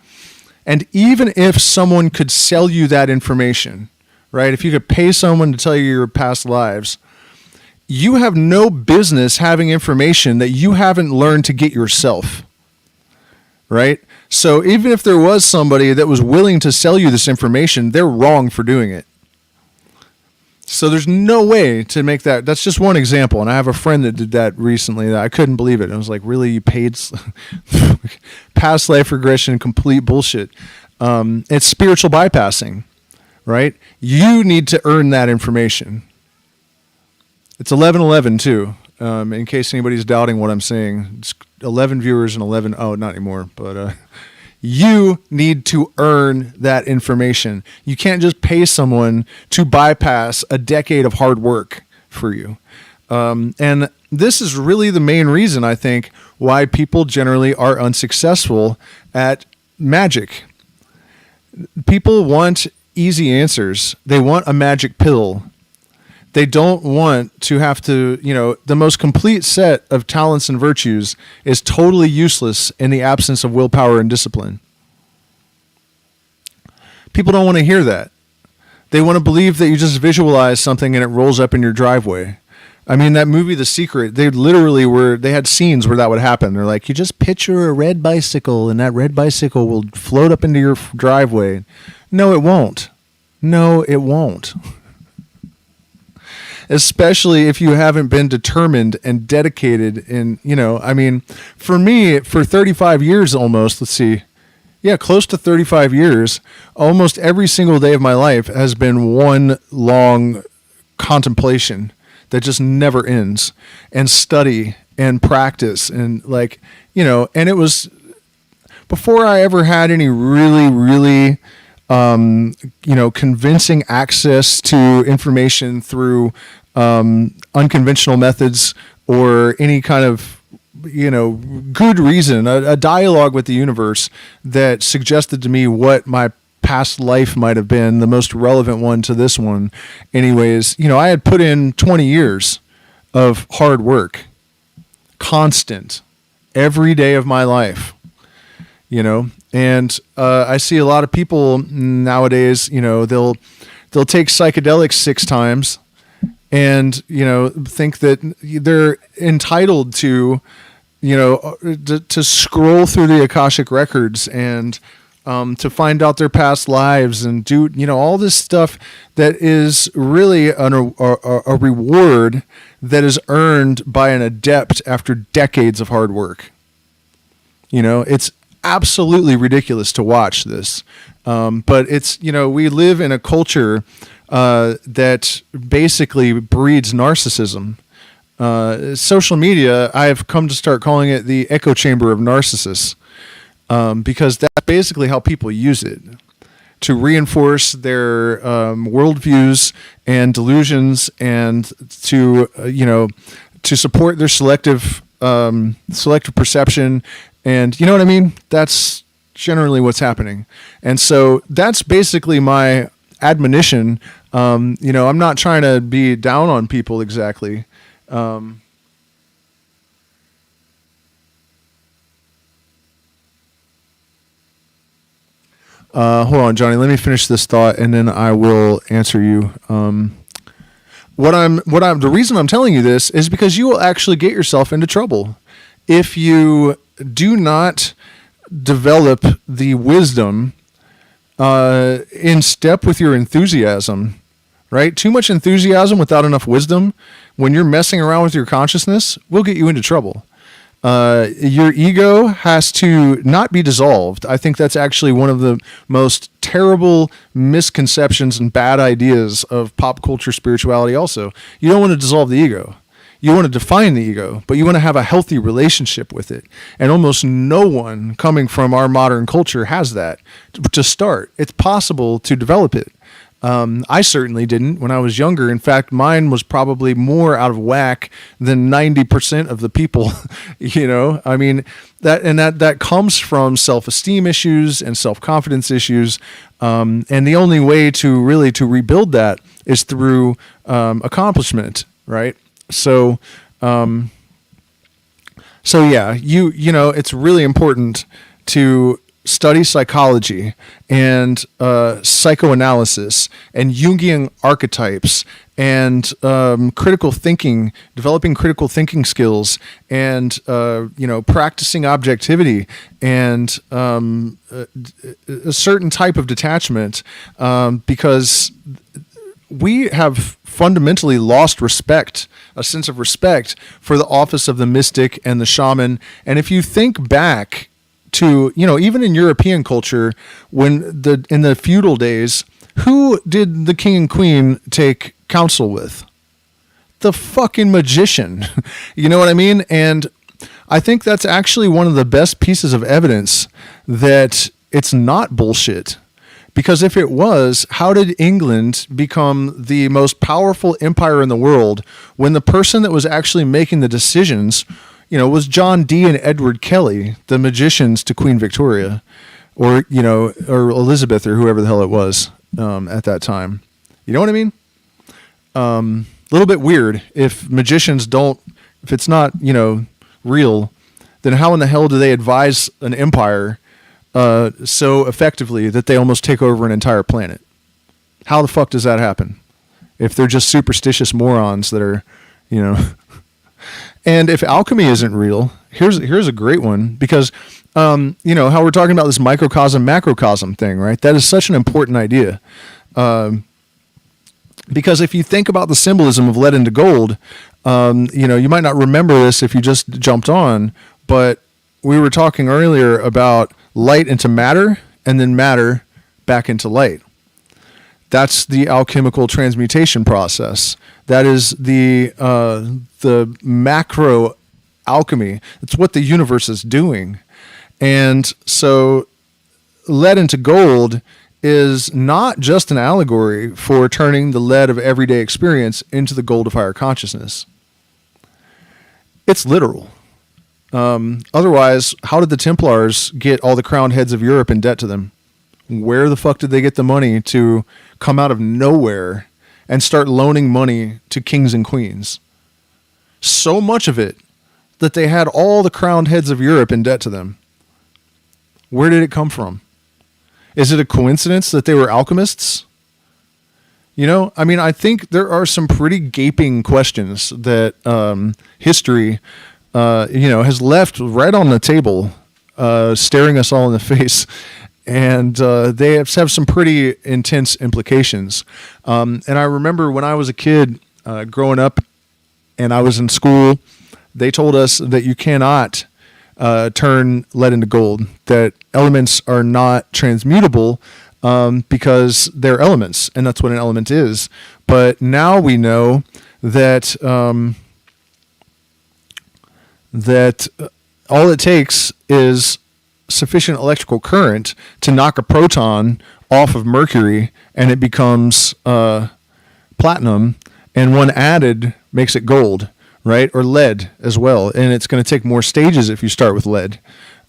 And even if someone could sell you that information, right? If you could pay someone to tell you your past lives, you have no business having information that you haven't learned to get yourself, right? So even if there was somebody that was willing to sell you this information, they're wrong for doing it. So there's no way to make that. That's just one example. And I have a friend that did that recently that I couldn't believe it. I was like, really? You paid past life regression, complete bullshit. It's spiritual bypassing. Right? You need to earn that information. It's 11:11 too. In case anybody's doubting what I'm saying, it's 11 viewers and 11. Oh, not anymore. But You need to earn that information. You can't just pay someone to bypass a decade of hard work for you. And this is really the main reason, I think, why people generally are unsuccessful at magic. People want easy answers. They want a magic pill. They don't want to have to, the most complete set of talents and virtues is totally useless in the absence of willpower and discipline. People don't want to hear that. They want to believe that you just visualize something and it rolls up in your driveway. I mean, that movie, The Secret, they had scenes where that would happen. They're like, you just picture a red bicycle and that red bicycle will float up into your driveway. No, it won't. No, it won't. Especially if you haven't been determined and dedicated for me, for 35 years almost, close to 35 years, almost every single day of my life has been one long contemplation that just never ends, and study and practice and and it was before I ever had any really, really convincing access to information through unconventional methods or any kind of, good reason, a dialogue with the universe that suggested to me what my past life might have been, the most relevant one to this one. Anyways, I had put in 20 years of hard work, constant, every day of my life, and I see a lot of people nowadays, they'll take psychedelics 6 times and, think that they're entitled to, to scroll through the Akashic records and to find out their past lives and do, all this stuff that is really a reward that is earned by an adept after decades of hard work. It's absolutely ridiculous to watch this. But it's, we live in a culture that basically breeds narcissism. Social media, I've come to start calling it the echo chamber of narcissists, because that's basically how people use it to reinforce their worldviews and delusions, and to to support their selective perception. And you know what I mean? That's generally what's happening. And so that's basically my admonition. I'm not trying to be down on people exactly. Hold on, Johnny, let me finish this thought and then I will answer you. The reason I'm telling you this is because you will actually get yourself into trouble if you do not develop the wisdom in step with your enthusiasm, right? Too much enthusiasm without enough wisdom, when you're messing around with your consciousness, will get you into trouble. Your ego has to not be dissolved. I think that's actually one of the most terrible misconceptions and bad ideas of pop culture spirituality also. You don't want to dissolve the ego. You want to define the ego, but you want to have a healthy relationship with it. And almost no one coming from our modern culture has that to start. It's possible to develop it. I certainly didn't when I was younger. In fact, mine was probably more out of whack than 90% of the people, I mean, that comes from self-esteem issues and self-confidence issues. And the only way to rebuild that is through, accomplishment. Right. So yeah, it's really important to study psychology and psychoanalysis and Jungian archetypes and critical thinking, developing critical thinking skills, and practicing objectivity and a certain type of detachment, because we have fundamentally lost respect, a sense of respect for the office of the mystic and the shaman. And if you think back to, even in European culture, when in the feudal days, who did the king and queen take counsel with? The fucking magician. You know what I mean? And I think that's actually one of the best pieces of evidence that it's not bullshit. Because if it was, how did England become the most powerful empire in the world when the person that was actually making the decisions, was John Dee and Edward Kelly, the magicians to Queen Victoria, or Elizabeth, or whoever the hell it was at that time. You know what I mean? A little bit weird if magicians if it's not, real, then how in the hell do they advise an empire so effectively that they almost take over an entire planet? How the fuck does that happen? If they're just superstitious morons that are, And if alchemy isn't real, here's a great one, because how we're talking about this microcosm macrocosm thing, right? That is such an important idea. Because if you think about the symbolism of lead into gold, you might not remember this if you just jumped on, but we were talking earlier about light into matter and then matter back into light. That's the alchemical transmutation process. That is the macro alchemy. It's what the universe is doing. And so lead into gold is not just an allegory for turning the lead of everyday experience into the gold of higher consciousness. It's literal. Otherwise, how did the Templars get all the crowned heads of Europe in debt to them? Where the fuck did they get the money to come out of nowhere and start loaning money to kings and queens? So much of it that they had all the crowned heads of Europe in debt to them. Where did it come from? Is it a coincidence that they were alchemists? I think there are some pretty gaping questions that history has left right on the table, staring us all in the face. And they have some pretty intense implications. And I remember when I was a kid growing up and I was in school, they told us that you cannot turn lead into gold, that elements are not transmutable because they're elements, and that's what an element is. But now we know that all it takes is sufficient electrical current to knock a proton off of mercury and it becomes platinum, and one added makes it gold, right? Or lead as well. And it's going to take more stages if you start with lead.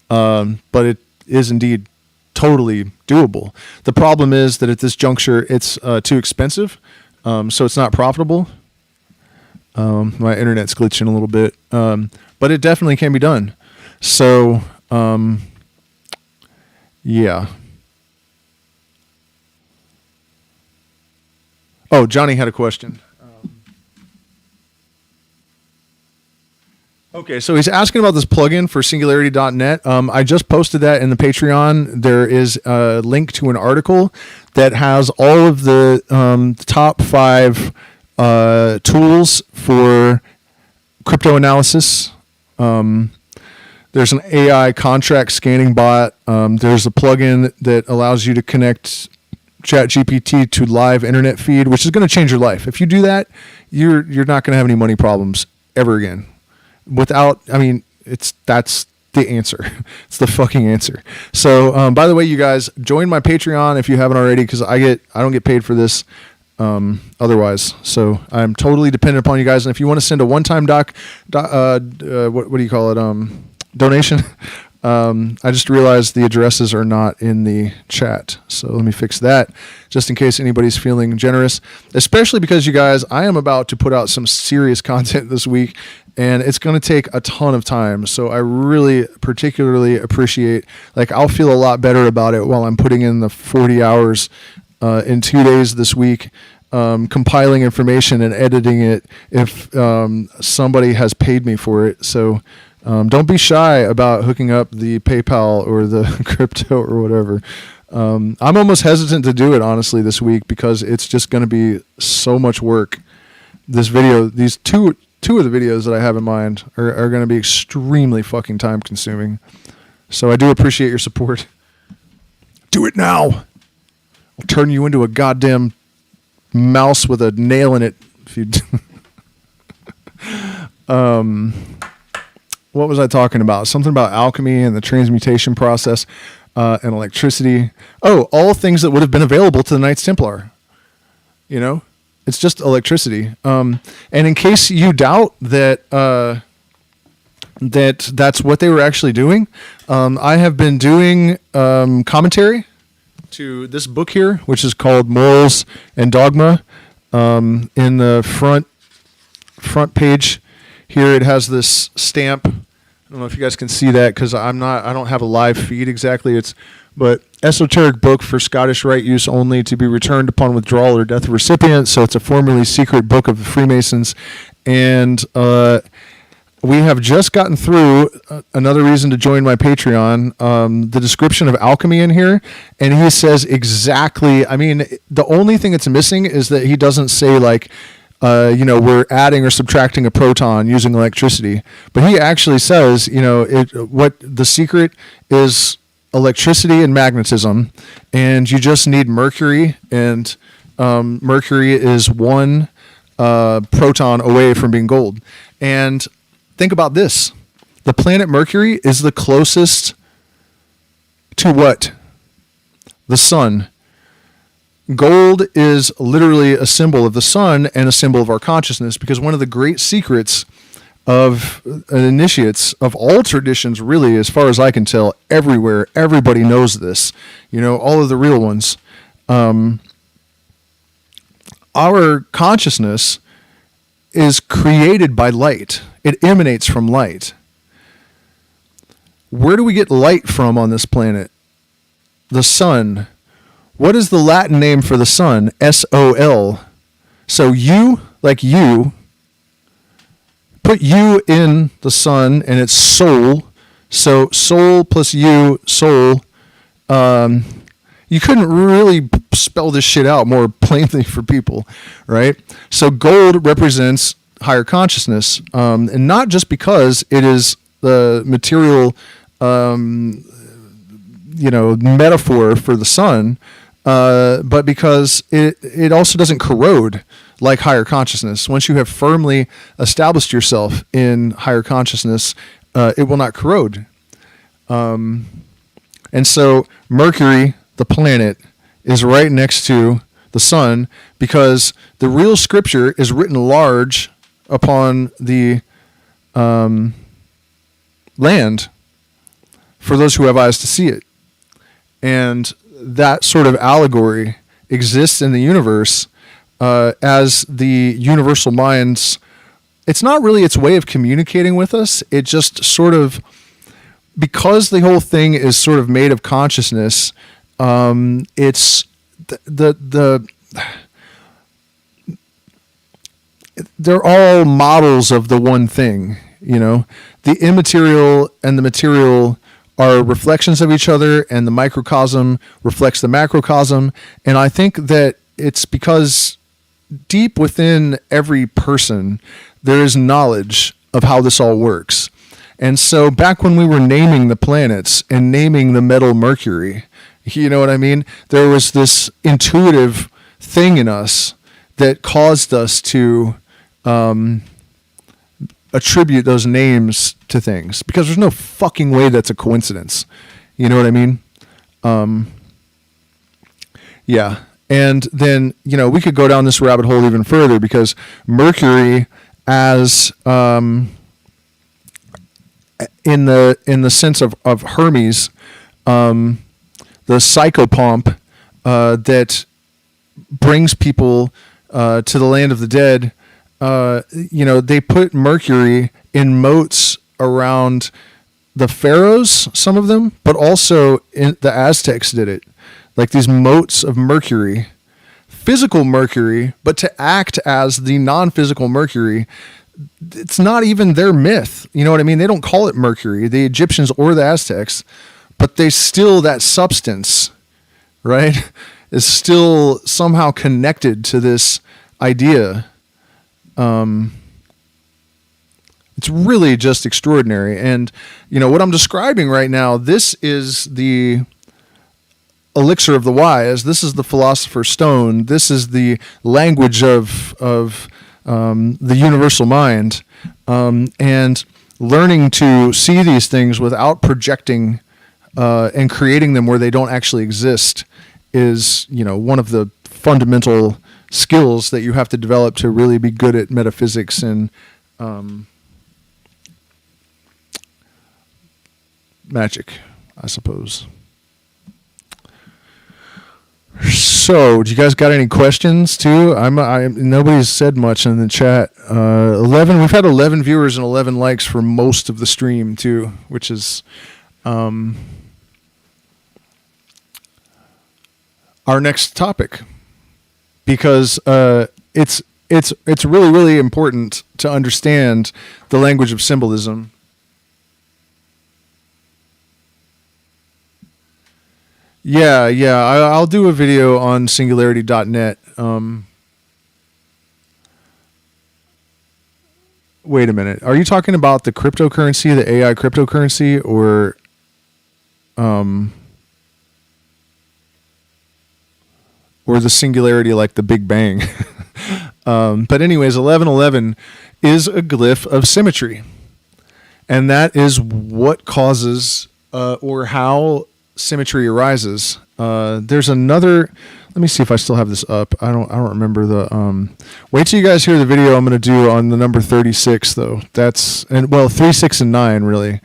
But it is indeed totally doable. The problem is that at this juncture, it's too expensive. So it's not profitable. My internet's glitching a little bit. But it definitely can be done. So, yeah. Oh, Johnny had a question. Okay, so he's asking about this plugin for singularity.net. I just posted that in the Patreon. There is a link to an article that has all of the top 5 tools for crypto analysis. There's an AI contract scanning bot. There's a plugin that allows you to connect ChatGPT to live internet feed, which is going to change your life. If you do that, you're not going to have any money problems ever again. That's the answer. It's the fucking answer. So, by the way, you guys, join my Patreon if you haven't already, because I don't get paid for this otherwise. So I'm totally dependent upon you guys. And if you want to send a one-time what do you call it? Donation. I just realized the addresses are not in the chat. So let me fix that just in case anybody's feeling generous, especially because you guys, I am about to put out some serious content this week and it's going to take a ton of time. So I really particularly appreciate, I'll feel a lot better about it while I'm putting in the 40 hours in 2 days this week, compiling information and editing it if somebody has paid me for it. So don't be shy about hooking up the PayPal or the crypto or whatever. I'm almost hesitant to do it, honestly, this week because it's just going to be so much work. This video, these two of the videos that I have in mind are going to be extremely fucking time consuming. So I do appreciate your support. Do it now. I'll turn you into a goddamn mouse with a nail in it if you what was I talking about? Something about alchemy and the transmutation process and electricity. Oh, all things that would have been available to the Knights Templar. You know, it's just electricity. And in case you doubt that that's what they were actually doing, I have been doing commentary to this book here, which is called Morals and Dogma. In the front page here, it has this stamp. I don't know if you guys can see that because I don't have a live feed exactly. But esoteric book for Scottish Rite use only, to be returned upon withdrawal or death of recipient. So it's a formerly secret book of the Freemasons, and we have just gotten through another reason to join my Patreon, the description of alchemy in here, and he says exactly, I mean, the only thing that's missing is that he doesn't say like, we're adding or subtracting a proton using electricity, but he actually says, what the secret is electricity and magnetism, and you just need mercury, and mercury is one proton away from being gold. And think about this. The planet Mercury is the closest to what? The sun. Gold is literally a symbol of the sun and a symbol of our consciousness, because one of the great secrets of initiates of all traditions, really, as far as I can tell, everywhere, everybody knows this, all of the real ones. Our consciousness is created by light. It emanates from light. Where do we get light from on this planet? The sun. What is the Latin name for the sun? S-O-L. So you, like you, put you in the sun, and it's soul. So soul plus you, soul. You couldn't really spell this shit out more plainly for people, right? So gold represents higher consciousness, and not just because it is the material, metaphor for the sun, but because it also doesn't corrode like higher consciousness. Once you have firmly established yourself in higher consciousness, it will not corrode. And so Mercury, the planet, is right next to the sun, because the real scripture is written large upon the land for those who have eyes to see it. And that sort of allegory exists in the universe as the universal mind's, it's not really its way of communicating with us. It just sort of, because the whole thing is sort of made of consciousness, it's they're all models of the one thing, the immaterial and the material are reflections of each other, and the microcosm reflects the macrocosm. And I think that it's because deep within every person, there is knowledge of how this all works. And so back when we were naming the planets and naming the metal Mercury, you know what I mean? There was this intuitive thing in us that caused us to attribute those names to things, because there's no fucking way that's a coincidence. You know what I mean? Yeah. And then, we could go down this rabbit hole even further, because Mercury, as in the sense of Hermes, the psychopomp that brings people to the land of the dead, they put Mercury in moats around the pharaohs, some of them, but also the Aztecs did it. Like these moats of Mercury, physical Mercury, but to act as the non-physical Mercury. It's not even their myth. You know what I mean? They don't call it Mercury, the Egyptians or the Aztecs, but they still, that substance, right, is still somehow connected to this idea. It's really just extraordinary. And, what I'm describing right now, this is the elixir of the wise. This is the philosopher's stone. This is the language of the universal mind. And learning to see these things without projecting and creating them where they don't actually exist is, one of the fundamental skills that you have to develop to really be good at metaphysics and magic, I suppose. So, do you guys got any questions too? Nobody's said much in the chat. 11. We've had 11 viewers and 11 likes for most of the stream too, which is our next topic, because it's really, really important to understand the language of symbolism. Yeah, I'll do a video on singularity.net. Wait a minute. Are you talking about the cryptocurrency, the AI cryptocurrency, or the singularity like the Big Bang? But anyways, 1111 is a glyph of symmetry. And that is what causes or how symmetry arises. There's another. Let me see if I still have this up. I don't remember the. Wait till you guys hear the video I'm going to do on the number 36 though. 3, 6, and 9 really.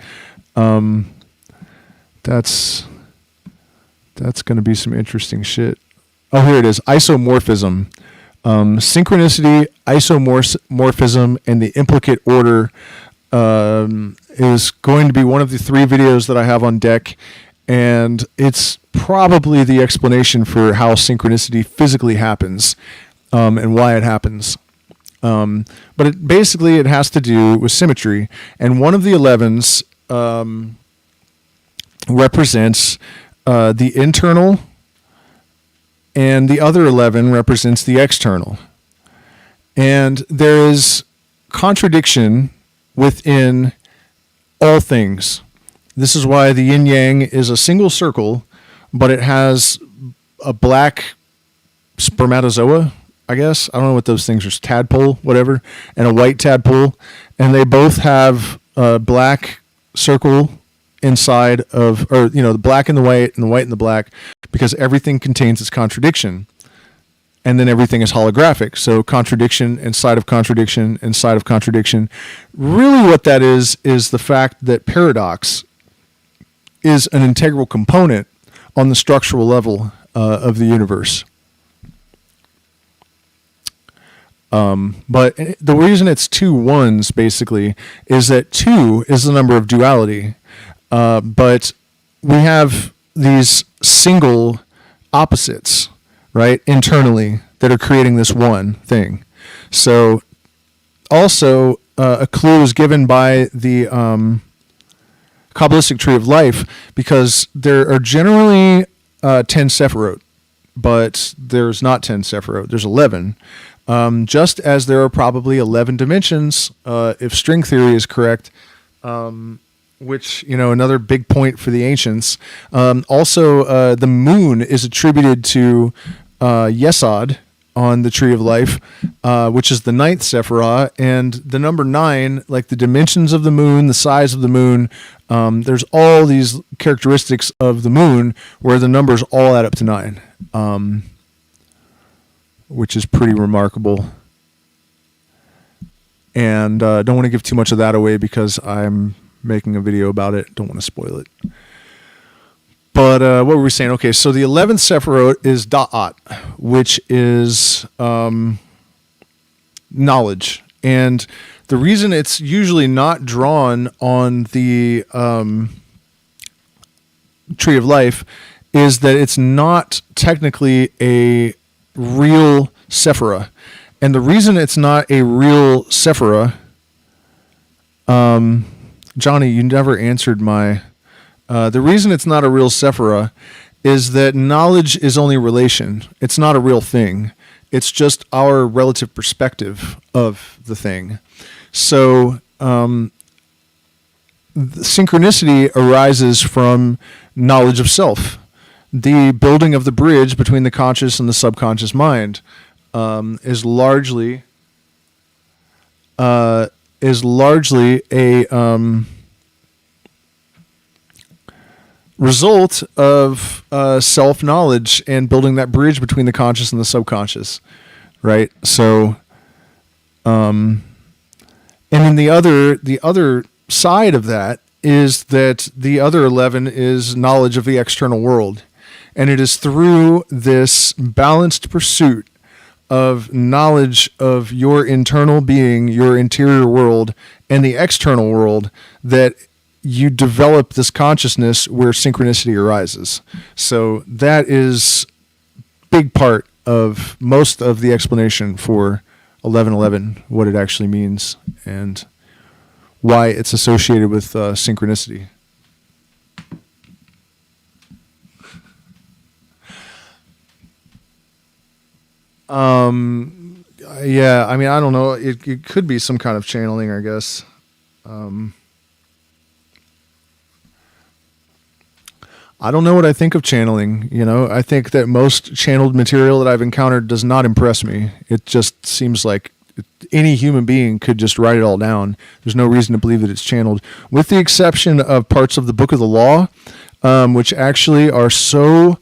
That's going to be some interesting shit. Oh, here it is. Isomorphism, synchronicity, isomorphism, and the implicate order is going to be one of the 3 videos that I have on deck. And it's probably the explanation for how synchronicity physically happens and why it happens. But it has to do with symmetry. And one of the 11s represents the internal, and the other 11 represents the external. And there is contradiction within all things. This is why the yin-yang is a single circle, but it has a black spermatozoa, I guess. I don't know what those things are, tadpole, whatever, and a white tadpole. And they both have a black circle inside of, the black and the white and the black, because everything contains its contradiction. And then everything is holographic. So contradiction inside of contradiction inside of contradiction. Really what that is the fact that paradox is an integral component on the structural level of the universe. But the reason it's 2 1s basically is that 2 is the number of duality. But we have these single opposites, right, internally, that are creating this one thing. So also a clue is given by the Kabbalistic tree of life, because there are generally 10 Sephiroth, but there's not 10 Sephiroth. There's 11. Just as there are probably 11 dimensions, if string theory is correct, which, another big point for the ancients. Also, the moon is attributed to Yesod on the tree of life, which is the 9th Sephiroth, and the number 9, like the dimensions of the moon, the size of the moon, there's all these characteristics of the moon where the numbers all add up to 9, which is pretty remarkable. And don't want to give too much of that away because I'm making a video about it. Don't want to spoil it. But what were we saying? Okay, so the 11th Sephiroth is Da'at, which is knowledge. And the reason it's usually not drawn on the Tree of Life is that it's not technically a real Sephira. And the reason it's not a real Sephira, Johnny, you never answered my... the reason it's not a real Sephira is that knowledge is only relation. It's not a real thing. It's just our relative perspective of the thing. So synchronicity arises from knowledge of self. The building of the bridge between the conscious and the subconscious mind is largely is largely a result of self-knowledge and building that bridge between the conscious and the subconscious, right? So, and then the other side of that is that the other 11 is knowledge of the external world. And it is through this balanced pursuit of knowledge of your internal being, your interior world, and the external world that you develop this consciousness where synchronicity arises. So that is a big part of most of the explanation for 1111, what it actually means, and why it's associated with synchronicity. Yeah, I mean, I don't know. It could be some kind of channeling, I guess. I don't know what I think of channeling. You know, I think that most channeled material that I've encountered does not impress me. It just seems like any human being could just write it all down. There's no reason to believe that it's channeled, with the exception of parts of the Book of the Law, which actually are so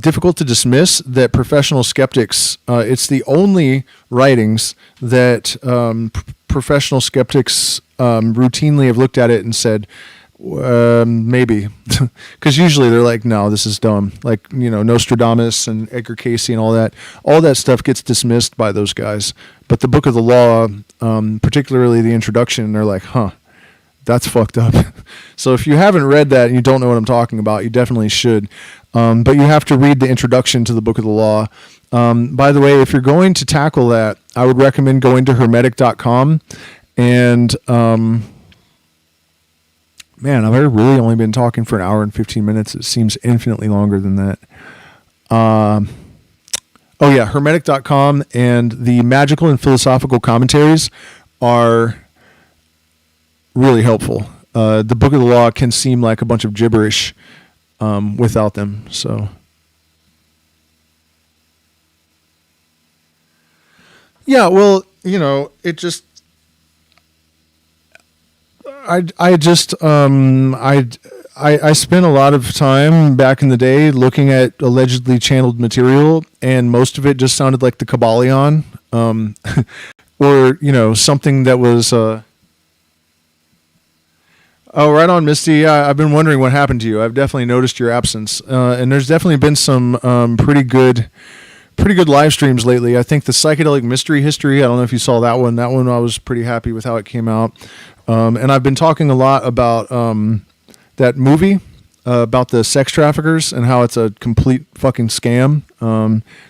difficult to dismiss that professional skeptics, it's the only writings that professional skeptics routinely have looked at it and said, maybe, because usually they're like, no, this is dumb. Like, you know, Nostradamus and Edgar Cayce and all that stuff gets dismissed by those guys. But the Book of the Law, particularly the introduction, they're like, huh, that's fucked up. So if you haven't read that and you don't know what I'm talking about, you definitely should. But you have to read the introduction to the Book of the Law. By the way, if you're going to tackle that, I would recommend going to hermetic.com. And man, I've really only been talking for an hour and 15 minutes. It seems infinitely longer than that. Oh yeah, hermetic.com, and the magical and philosophical commentaries are really helpful. The Book of the Law can seem like a bunch of gibberish without them. So yeah, well, you know, it just, I spent a lot of time back in the day looking at allegedly channeled material, and most of it just sounded like the Kabbalion, or, you know, something that was, oh, right on, Misty. Yeah, I've been wondering what happened to you. I've definitely noticed your absence, and there's definitely been some pretty good live streams lately. I think the Psychedelic Mystery History, I don't know if you saw that one. That one I was pretty happy with how it came out. And I've been talking a lot about that movie about the sex traffickers and how it's a complete fucking scam.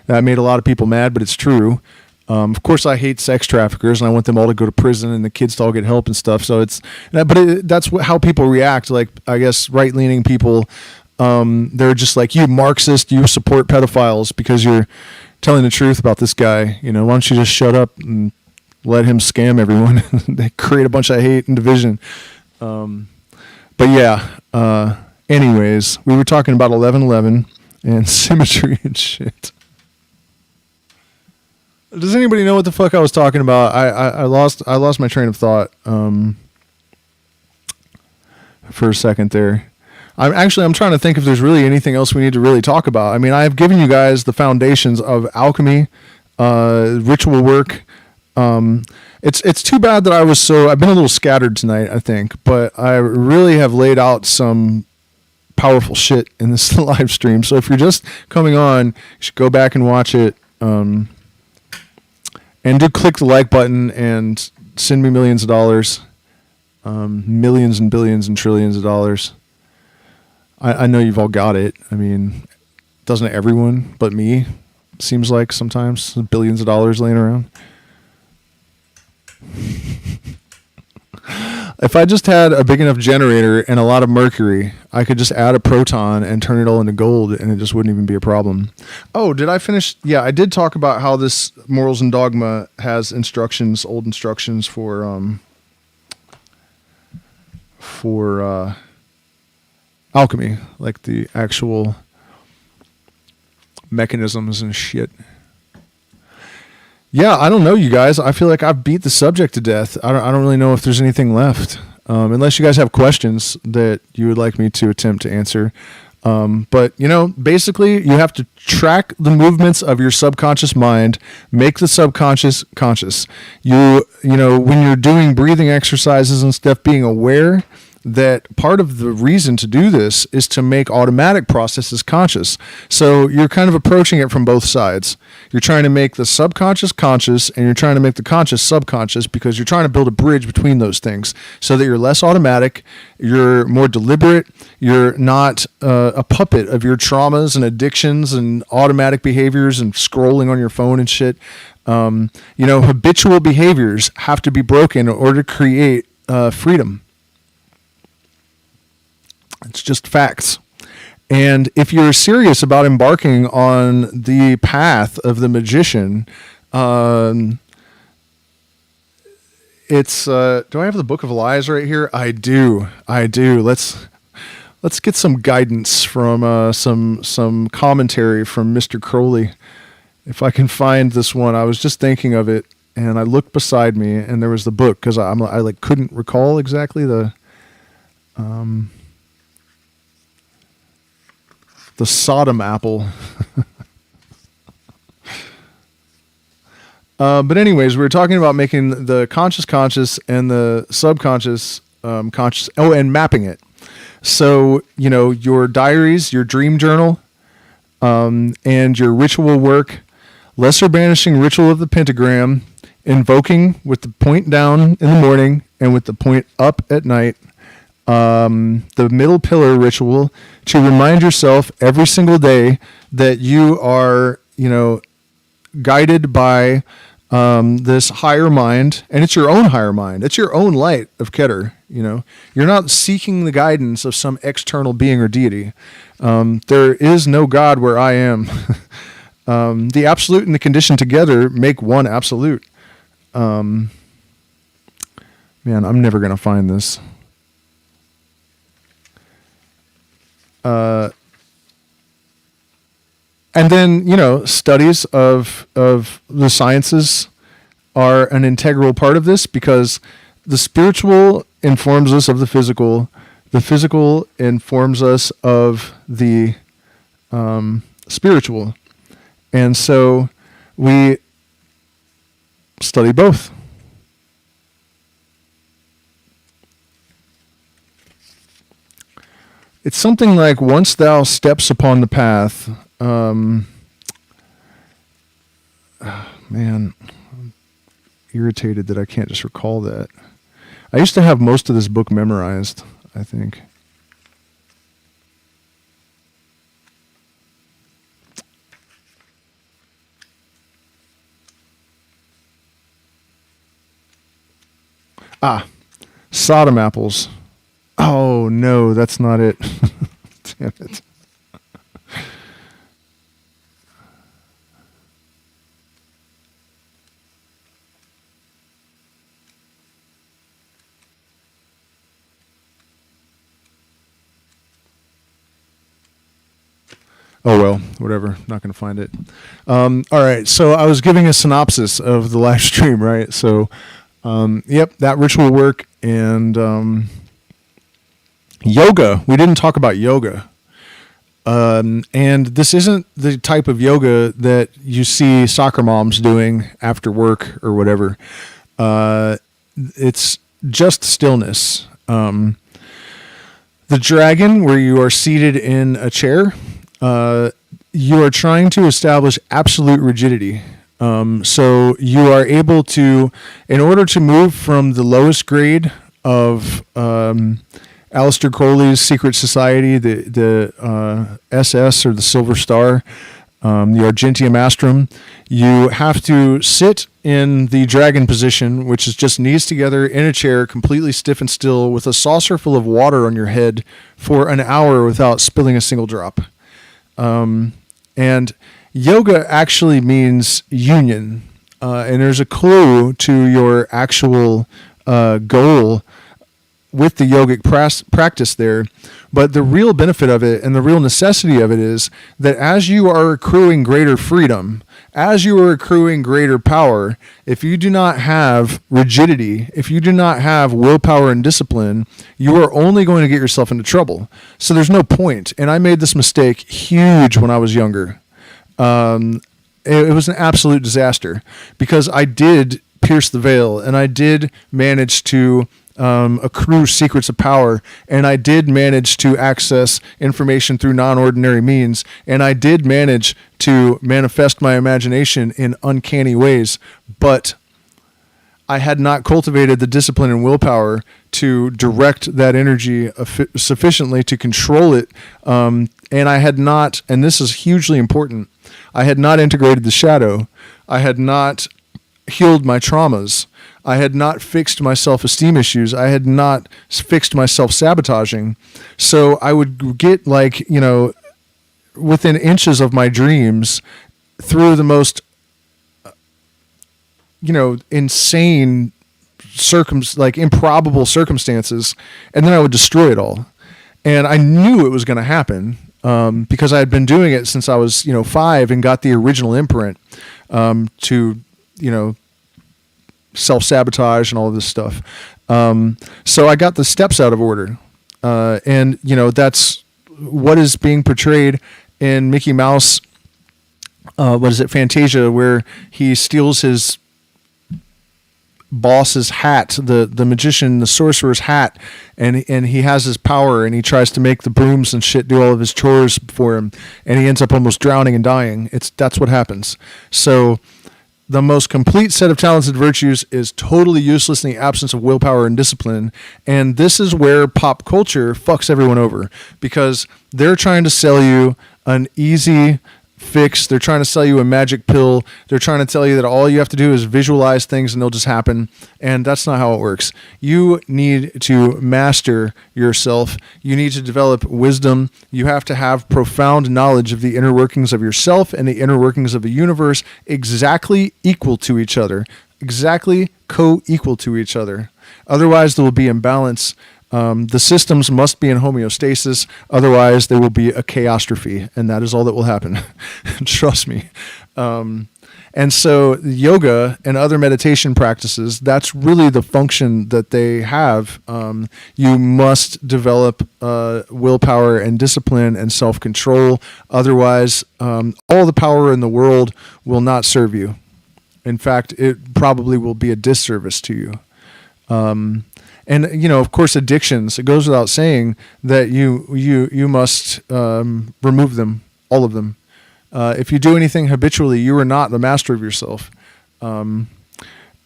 That made a lot of people mad, but it's true. Of course, I hate sex traffickers, and I want them all to go to prison and the kids to all get help and stuff. So that's how people react. Like, I guess right-leaning people, they're just like, you Marxist, you support pedophiles because you're telling the truth about this guy. You know, why don't you just shut up and let him scam everyone? They create a bunch of hate and division. But yeah, anyways, we were talking about 1111 and symmetry and shit. Does anybody know what the fuck I was talking about? I lost my train of thought for a second there. I'm trying to think if there's really anything else we need to really talk about. I mean, I've given you guys the foundations of alchemy, ritual work. It's too bad that I've been a little scattered tonight, I think, but I really have laid out some powerful shit in this live stream. So if you're just coming on, you should go back and watch it. And do click the like button and send me millions of dollars, millions and billions and trillions of dollars. I know you've all got it. I mean, doesn't everyone but me? Seems like sometimes billions of dollars laying around. If I just had a big enough generator and a lot of mercury, I could just add a proton and turn it all into gold, and it just wouldn't even be a problem. Oh, did I finish? Yeah, I did talk about how this Morals and Dogma has instructions, old instructions for alchemy, like the actual mechanisms and shit. Yeah, I don't know, you guys. I feel like I've beat the subject to death. I don't really know if there's anything left, unless you guys have questions that you would like me to attempt to answer. But basically, you have to track the movements of your subconscious mind, make the subconscious conscious. When you're doing breathing exercises and stuff, being aware that part of the reason to do this is to make automatic processes conscious. So you're kind of approaching it from both sides. You're trying to make the subconscious conscious, and you're trying to make the conscious subconscious, because you're trying to build a bridge between those things so that you're less automatic, you're more deliberate, you're not a puppet of your traumas and addictions and automatic behaviors and scrolling on your phone and shit. Habitual behaviors have to be broken in order to create freedom. It's just facts. And if you're serious about embarking on the path of the magician, it's do I have the Book of Lies right here? I do. Let's get some guidance from some commentary from Mr. Crowley. If I can find this one. I was just thinking of it, and I looked beside me, and there was the book, because I couldn't recall exactly the Sodom apple. But anyways, we were talking about making the conscious conscious and the subconscious conscious. Oh, and mapping it. So, your diaries, your dream journal, and your ritual work, lesser banishing ritual of the pentagram, invoking with the point down in the morning and with the point up at night, the middle pillar ritual, to remind yourself every single day that you are, guided by this higher mind, and it's your own higher mind. It's your own light of Keter. You're not seeking the guidance of some external being or deity. There is no God where I am. The absolute and the conditioned together make one absolute. Man, I'm never going to find this. And then, studies of the sciences are an integral part of this, because the spiritual informs us of the physical informs us of the spiritual. And so we study both. It's something like, once thou steps upon the path, man, I'm irritated that I can't just recall that. I used to have most of this book memorized, I think. Sodom apples. Oh, no, that's not it. Damn it. Oh, well, whatever. Not going to find it. All right, so I was giving a synopsis of the live stream, right? So, yep, that ritual work and yoga. We didn't talk about yoga. And this isn't the type of yoga that you see soccer moms doing after work or whatever. It's just stillness. The dragon, where you are seated in a chair, you are trying to establish absolute rigidity. So you are able to, in order to move from the lowest grade of Aleister Crowley's secret society, the SS or the Silver Star, the Argentium Astrum, you have to sit in the dragon position, which is just knees together in a chair, completely stiff and still, with a saucer full of water on your head for an hour without spilling a single drop. And yoga actually means union, and there's a clue to your actual goal with the yogic practice there. But the real benefit of it and the real necessity of it is that as you are accruing greater freedom, as you are accruing greater power, if you do not have rigidity, if you do not have willpower and discipline, you are only going to get yourself into trouble. So there's no point. And I made this mistake huge when I was younger. It was an absolute disaster because I did pierce the veil and I did manage to accrue secrets of power, and I did manage to access information through non-ordinary means, and I did manage to manifest my imagination in uncanny ways, but I had not cultivated the discipline and willpower to direct that energy sufficiently to control it, and I had not, and this is hugely important, I had not integrated the shadow, I had not healed my traumas, I had not fixed my self-esteem issues. I had not fixed my self-sabotaging. So I would get within inches of my dreams through the most, insane improbable circumstances. And then I would destroy it all. And I knew it was going to happen because I had been doing it since I was, 5 and got the original imprint to self-sabotage and all of this stuff. So I got the steps out of order. And that's what is being portrayed in Mickey Mouse. Fantasia, where he steals his boss's hat, the magician, the sorcerer's hat, and he has his power, and he tries to make the brooms and shit do all of his chores for him, and he ends up almost drowning and dying. That's what happens. So the most complete set of talents and virtues is totally useless in the absence of willpower and discipline. And this is where pop culture fucks everyone over, because they're trying to sell you an easy fix. They're trying to sell you a magic pill. They're trying to tell you that all you have to do is visualize things and they'll just happen. And that's not how it works. You need to master yourself. You need to develop wisdom. You have to have profound knowledge of the inner workings of yourself and the inner workings of the universe exactly equal to each other, exactly co-equal to each other. Otherwise, there will be imbalance. The systems must be in homeostasis, otherwise there will be a chaostrophe, and that is all that will happen. Trust me. And so yoga and other meditation practices, that's really the function that they have. You must develop willpower and discipline and self-control. Otherwise, all the power in the world will not serve you. In fact, it probably will be a disservice to you. And, of course, addictions, it goes without saying that you must remove them, all of them. If you do anything habitually, you are not the master of yourself. And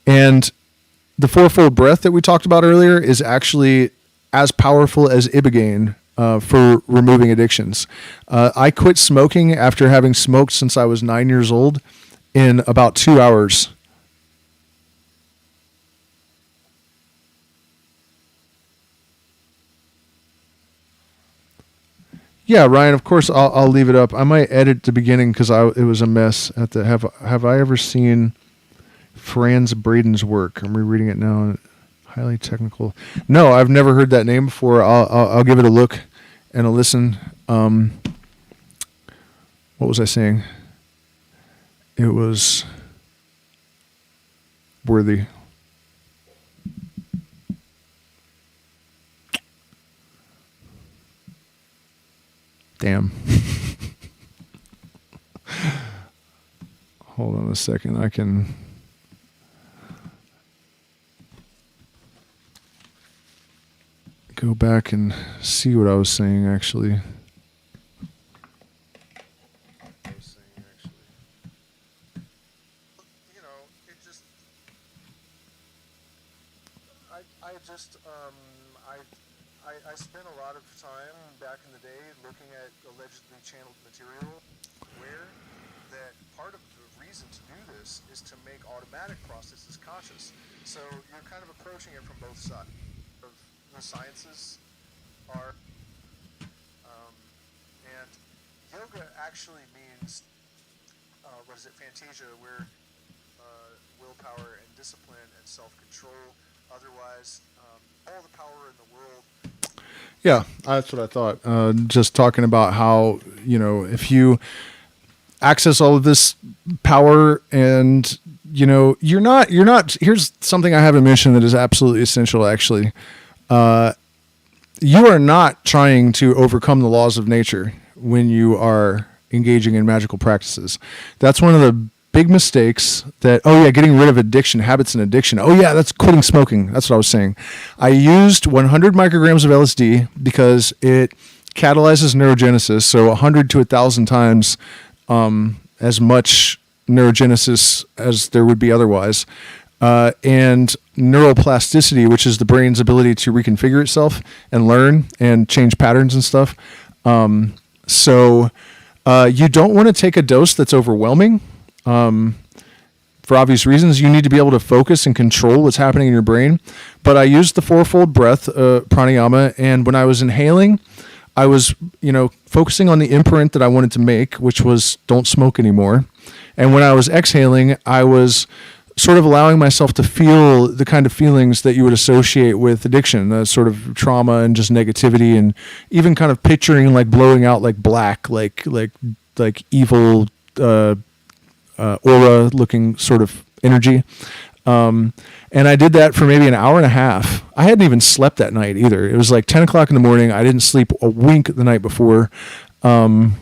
the fourfold breath that we talked about earlier is actually as powerful as Ibogaine for removing addictions. I quit smoking after having smoked since I was 9 years old in about 2 hours. Yeah, Ryan, of course, I'll leave it up. I might edit the beginning because it was a mess. Have I ever seen Franz Braden's work? I'm rereading it now. Highly technical. No, I've never heard that name before. I'll give it a look and a listen. What was I saying? It was worthy. Damn. Hold on a second. I can go back and see what I was saying, actually. I spent a lot of time back in the day looking at allegedly channeled material where that part of the reason to do this is to make automatic processes conscious. So you're kind of approaching it from both sides. The sciences are, and yoga actually means, fantasia, where willpower and discipline and self-control. Otherwise, all the power in the world. Yeah, that's what I thought. Just talking about how, if you, access all of this power, and you're not. Here's something I haven't mentioned that is absolutely essential. Actually, you are not trying to overcome the laws of nature when you are engaging in magical practices. That's one of the big mistakes getting rid of addiction, habits and addiction. That's quitting smoking. That's what I was saying. I used 100 micrograms of LSD because it catalyzes neurogenesis. So 100 to 1,000 times as much neurogenesis as there would be otherwise. And neuroplasticity, which is the brain's ability to reconfigure itself and learn and change patterns and stuff. So you don't want to take a dose that's overwhelming. For obvious reasons, you need to be able to focus and control what's happening in your brain. But I used the fourfold breath, pranayama, and when I was inhaling, I was, focusing on the imprint that I wanted to make, which was don't smoke anymore. And when I was exhaling, I was sort of allowing myself to feel the kind of feelings that you would associate with addiction, sort of trauma and just negativity, and even kind of picturing like blowing out like black, like evil, aura looking sort of energy. And I did that for maybe an hour and a half. I hadn't even slept that night either. It was like 10 o'clock in the morning. I didn't sleep a wink the night before. And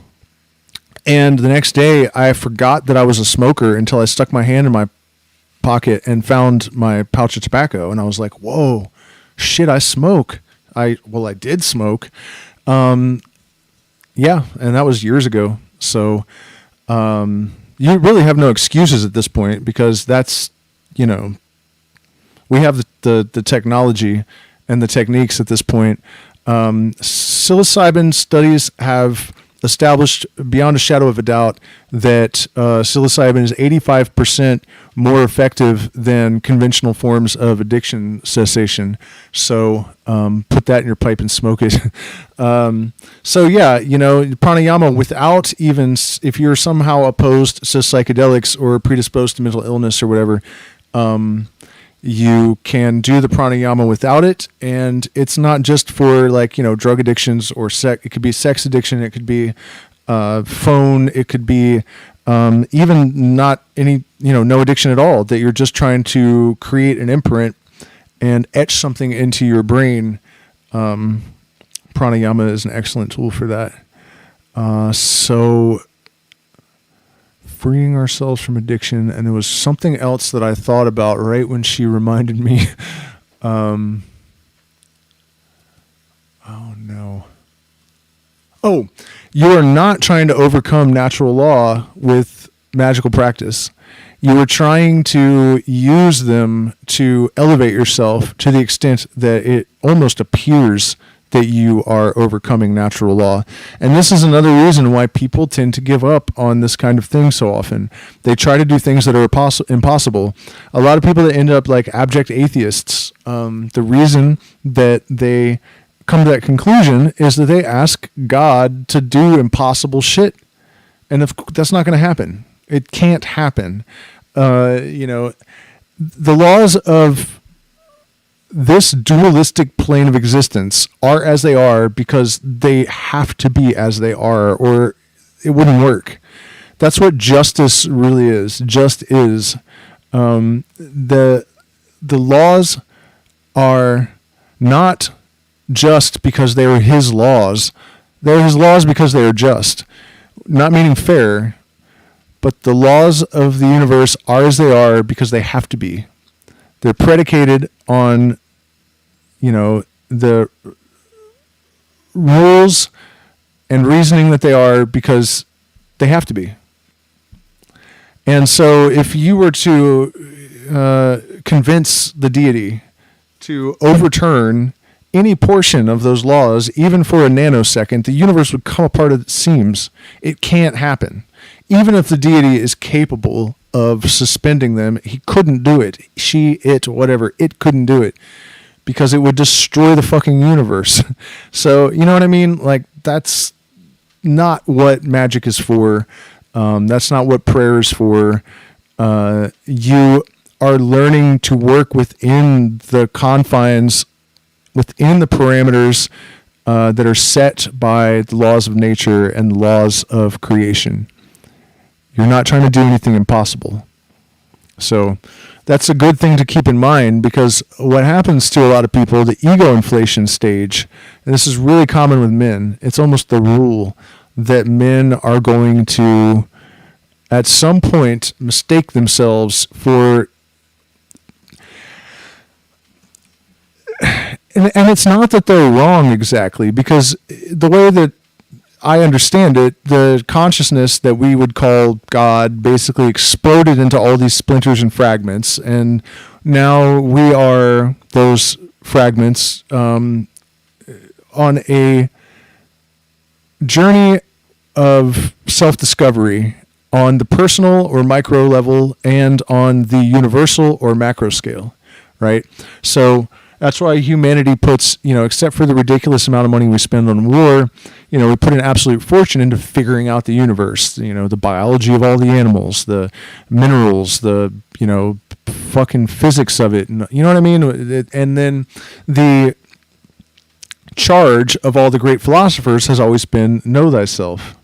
the next day I forgot that I was a smoker until I stuck my hand in my pocket and found my pouch of tobacco. And I was like, whoa, shit, I smoke. I did smoke. And that was years ago. So, you really have no excuses at this point, because that's, we have the technology and the techniques at this point. Psilocybin studies have established beyond a shadow of a doubt that psilocybin is 85% more effective than conventional forms of addiction cessation. So put that in your pipe and smoke it. Pranayama, without even, if you're somehow opposed to psychedelics or predisposed to mental illness or whatever, you can do the pranayama without it. And it's not just for drug addictions or it could be sex addiction. It could be phone. It could be even not any, no addiction at all, that you're just trying to create an imprint and etch something into your brain. Pranayama is an excellent tool for that. So freeing ourselves from addiction. And there was something else that I thought about right when she reminded me. Oh no. Oh, you are not trying to overcome natural law with magical practice. You are trying to use them to elevate yourself to the extent that it almost appears that you are overcoming natural law. And this is another reason why people tend to give up on this kind of thing so often. They try to do things that are impossible. A lot of people that end up like abject atheists, the reason that they come to that conclusion is that they ask God to do impossible shit. And that's not going to happen. It can't happen. The laws of this dualistic plane of existence are as they are because they have to be as they are, or it wouldn't work. That's what justice really is. Just is. The laws are not just because they are his laws. They're his laws because they are just. Not meaning fair, but the laws of the universe are as they are because they have to be. They're predicated on, the rules and reasoning that they are because they have to be. And so if you were to convince the deity to overturn any portion of those laws, even for a nanosecond, the universe would come apart at the seams. It can't happen. Even if the deity is capable of suspending them, he couldn't do it. She, it, whatever, it couldn't do it because it would destroy the fucking universe. So, you know what I mean? Like, that's not what magic is for. That's not what prayer is for. You are learning to work within the confines, within the parameters that are set by the laws of nature and laws of creation. You're not trying to do anything impossible. So that's a good thing to keep in mind, because what happens to a lot of people, the ego inflation stage, and this is really common with men, it's almost the rule that men are going to, at some point, mistake themselves for... And it's not that they're wrong exactly, because the way that I understand it, the consciousness that we would call God basically exploded into all these splinters and fragments, and now we are those fragments on a journey of self-discovery on the personal or micro level and on the universal or macro scale, right? So that's why humanity puts, except for the ridiculous amount of money we spend on war, we put an absolute fortune into figuring out the universe, the biology of all the animals, the minerals, the, fucking physics of it. You know what I mean? And then the charge of all the great philosophers has always been know thyself,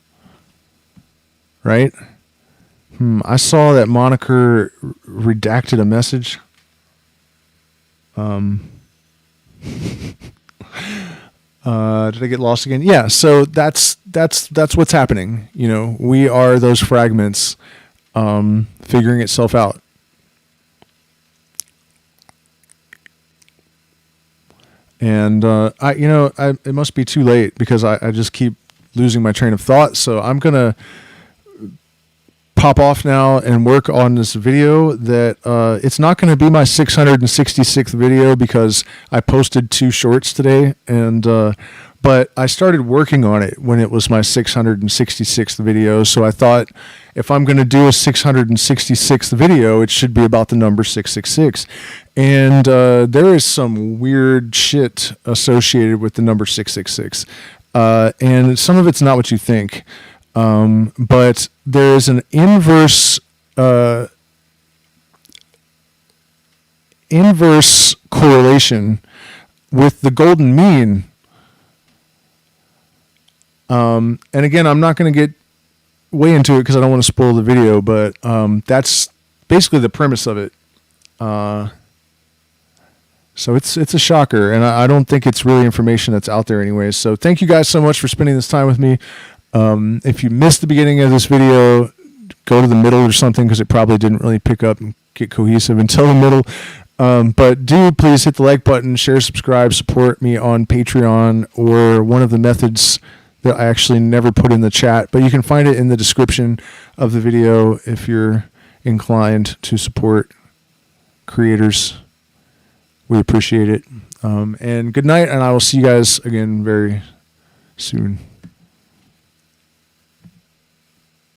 right? I saw that Moniker redacted a message. Did I get lost again? Yeah, so that's what's happening. We are those fragments figuring itself out. And it must be too late, because I just keep losing my train of thought. So I'm gonna pop off now and work on this video that it's not going to be my 666th video, because I posted 2 shorts today, and but I started working on it when it was my 666th video. So I thought, if I'm going to do a 666th video, it should be about the number 666. And there is some weird shit associated with the number 666, and some of it's not what you think. But there is an inverse correlation with the golden mean. And again, I'm not going to get way into it because I don't want to spoil the video, but that's basically the premise of it. So it's a shocker, and I don't think it's really information that's out there anyways. So thank you guys so much for spending this time with me. If you missed the beginning of this video, go to the middle or something, because it probably didn't really pick up and get cohesive until the middle. But do please hit the like button, share, subscribe, support me on Patreon, or one of the methods that I actually never put in the chat, but you can find it in the description of the video if you're inclined to support creators. We appreciate it. And good night, and I will see you guys again very soon.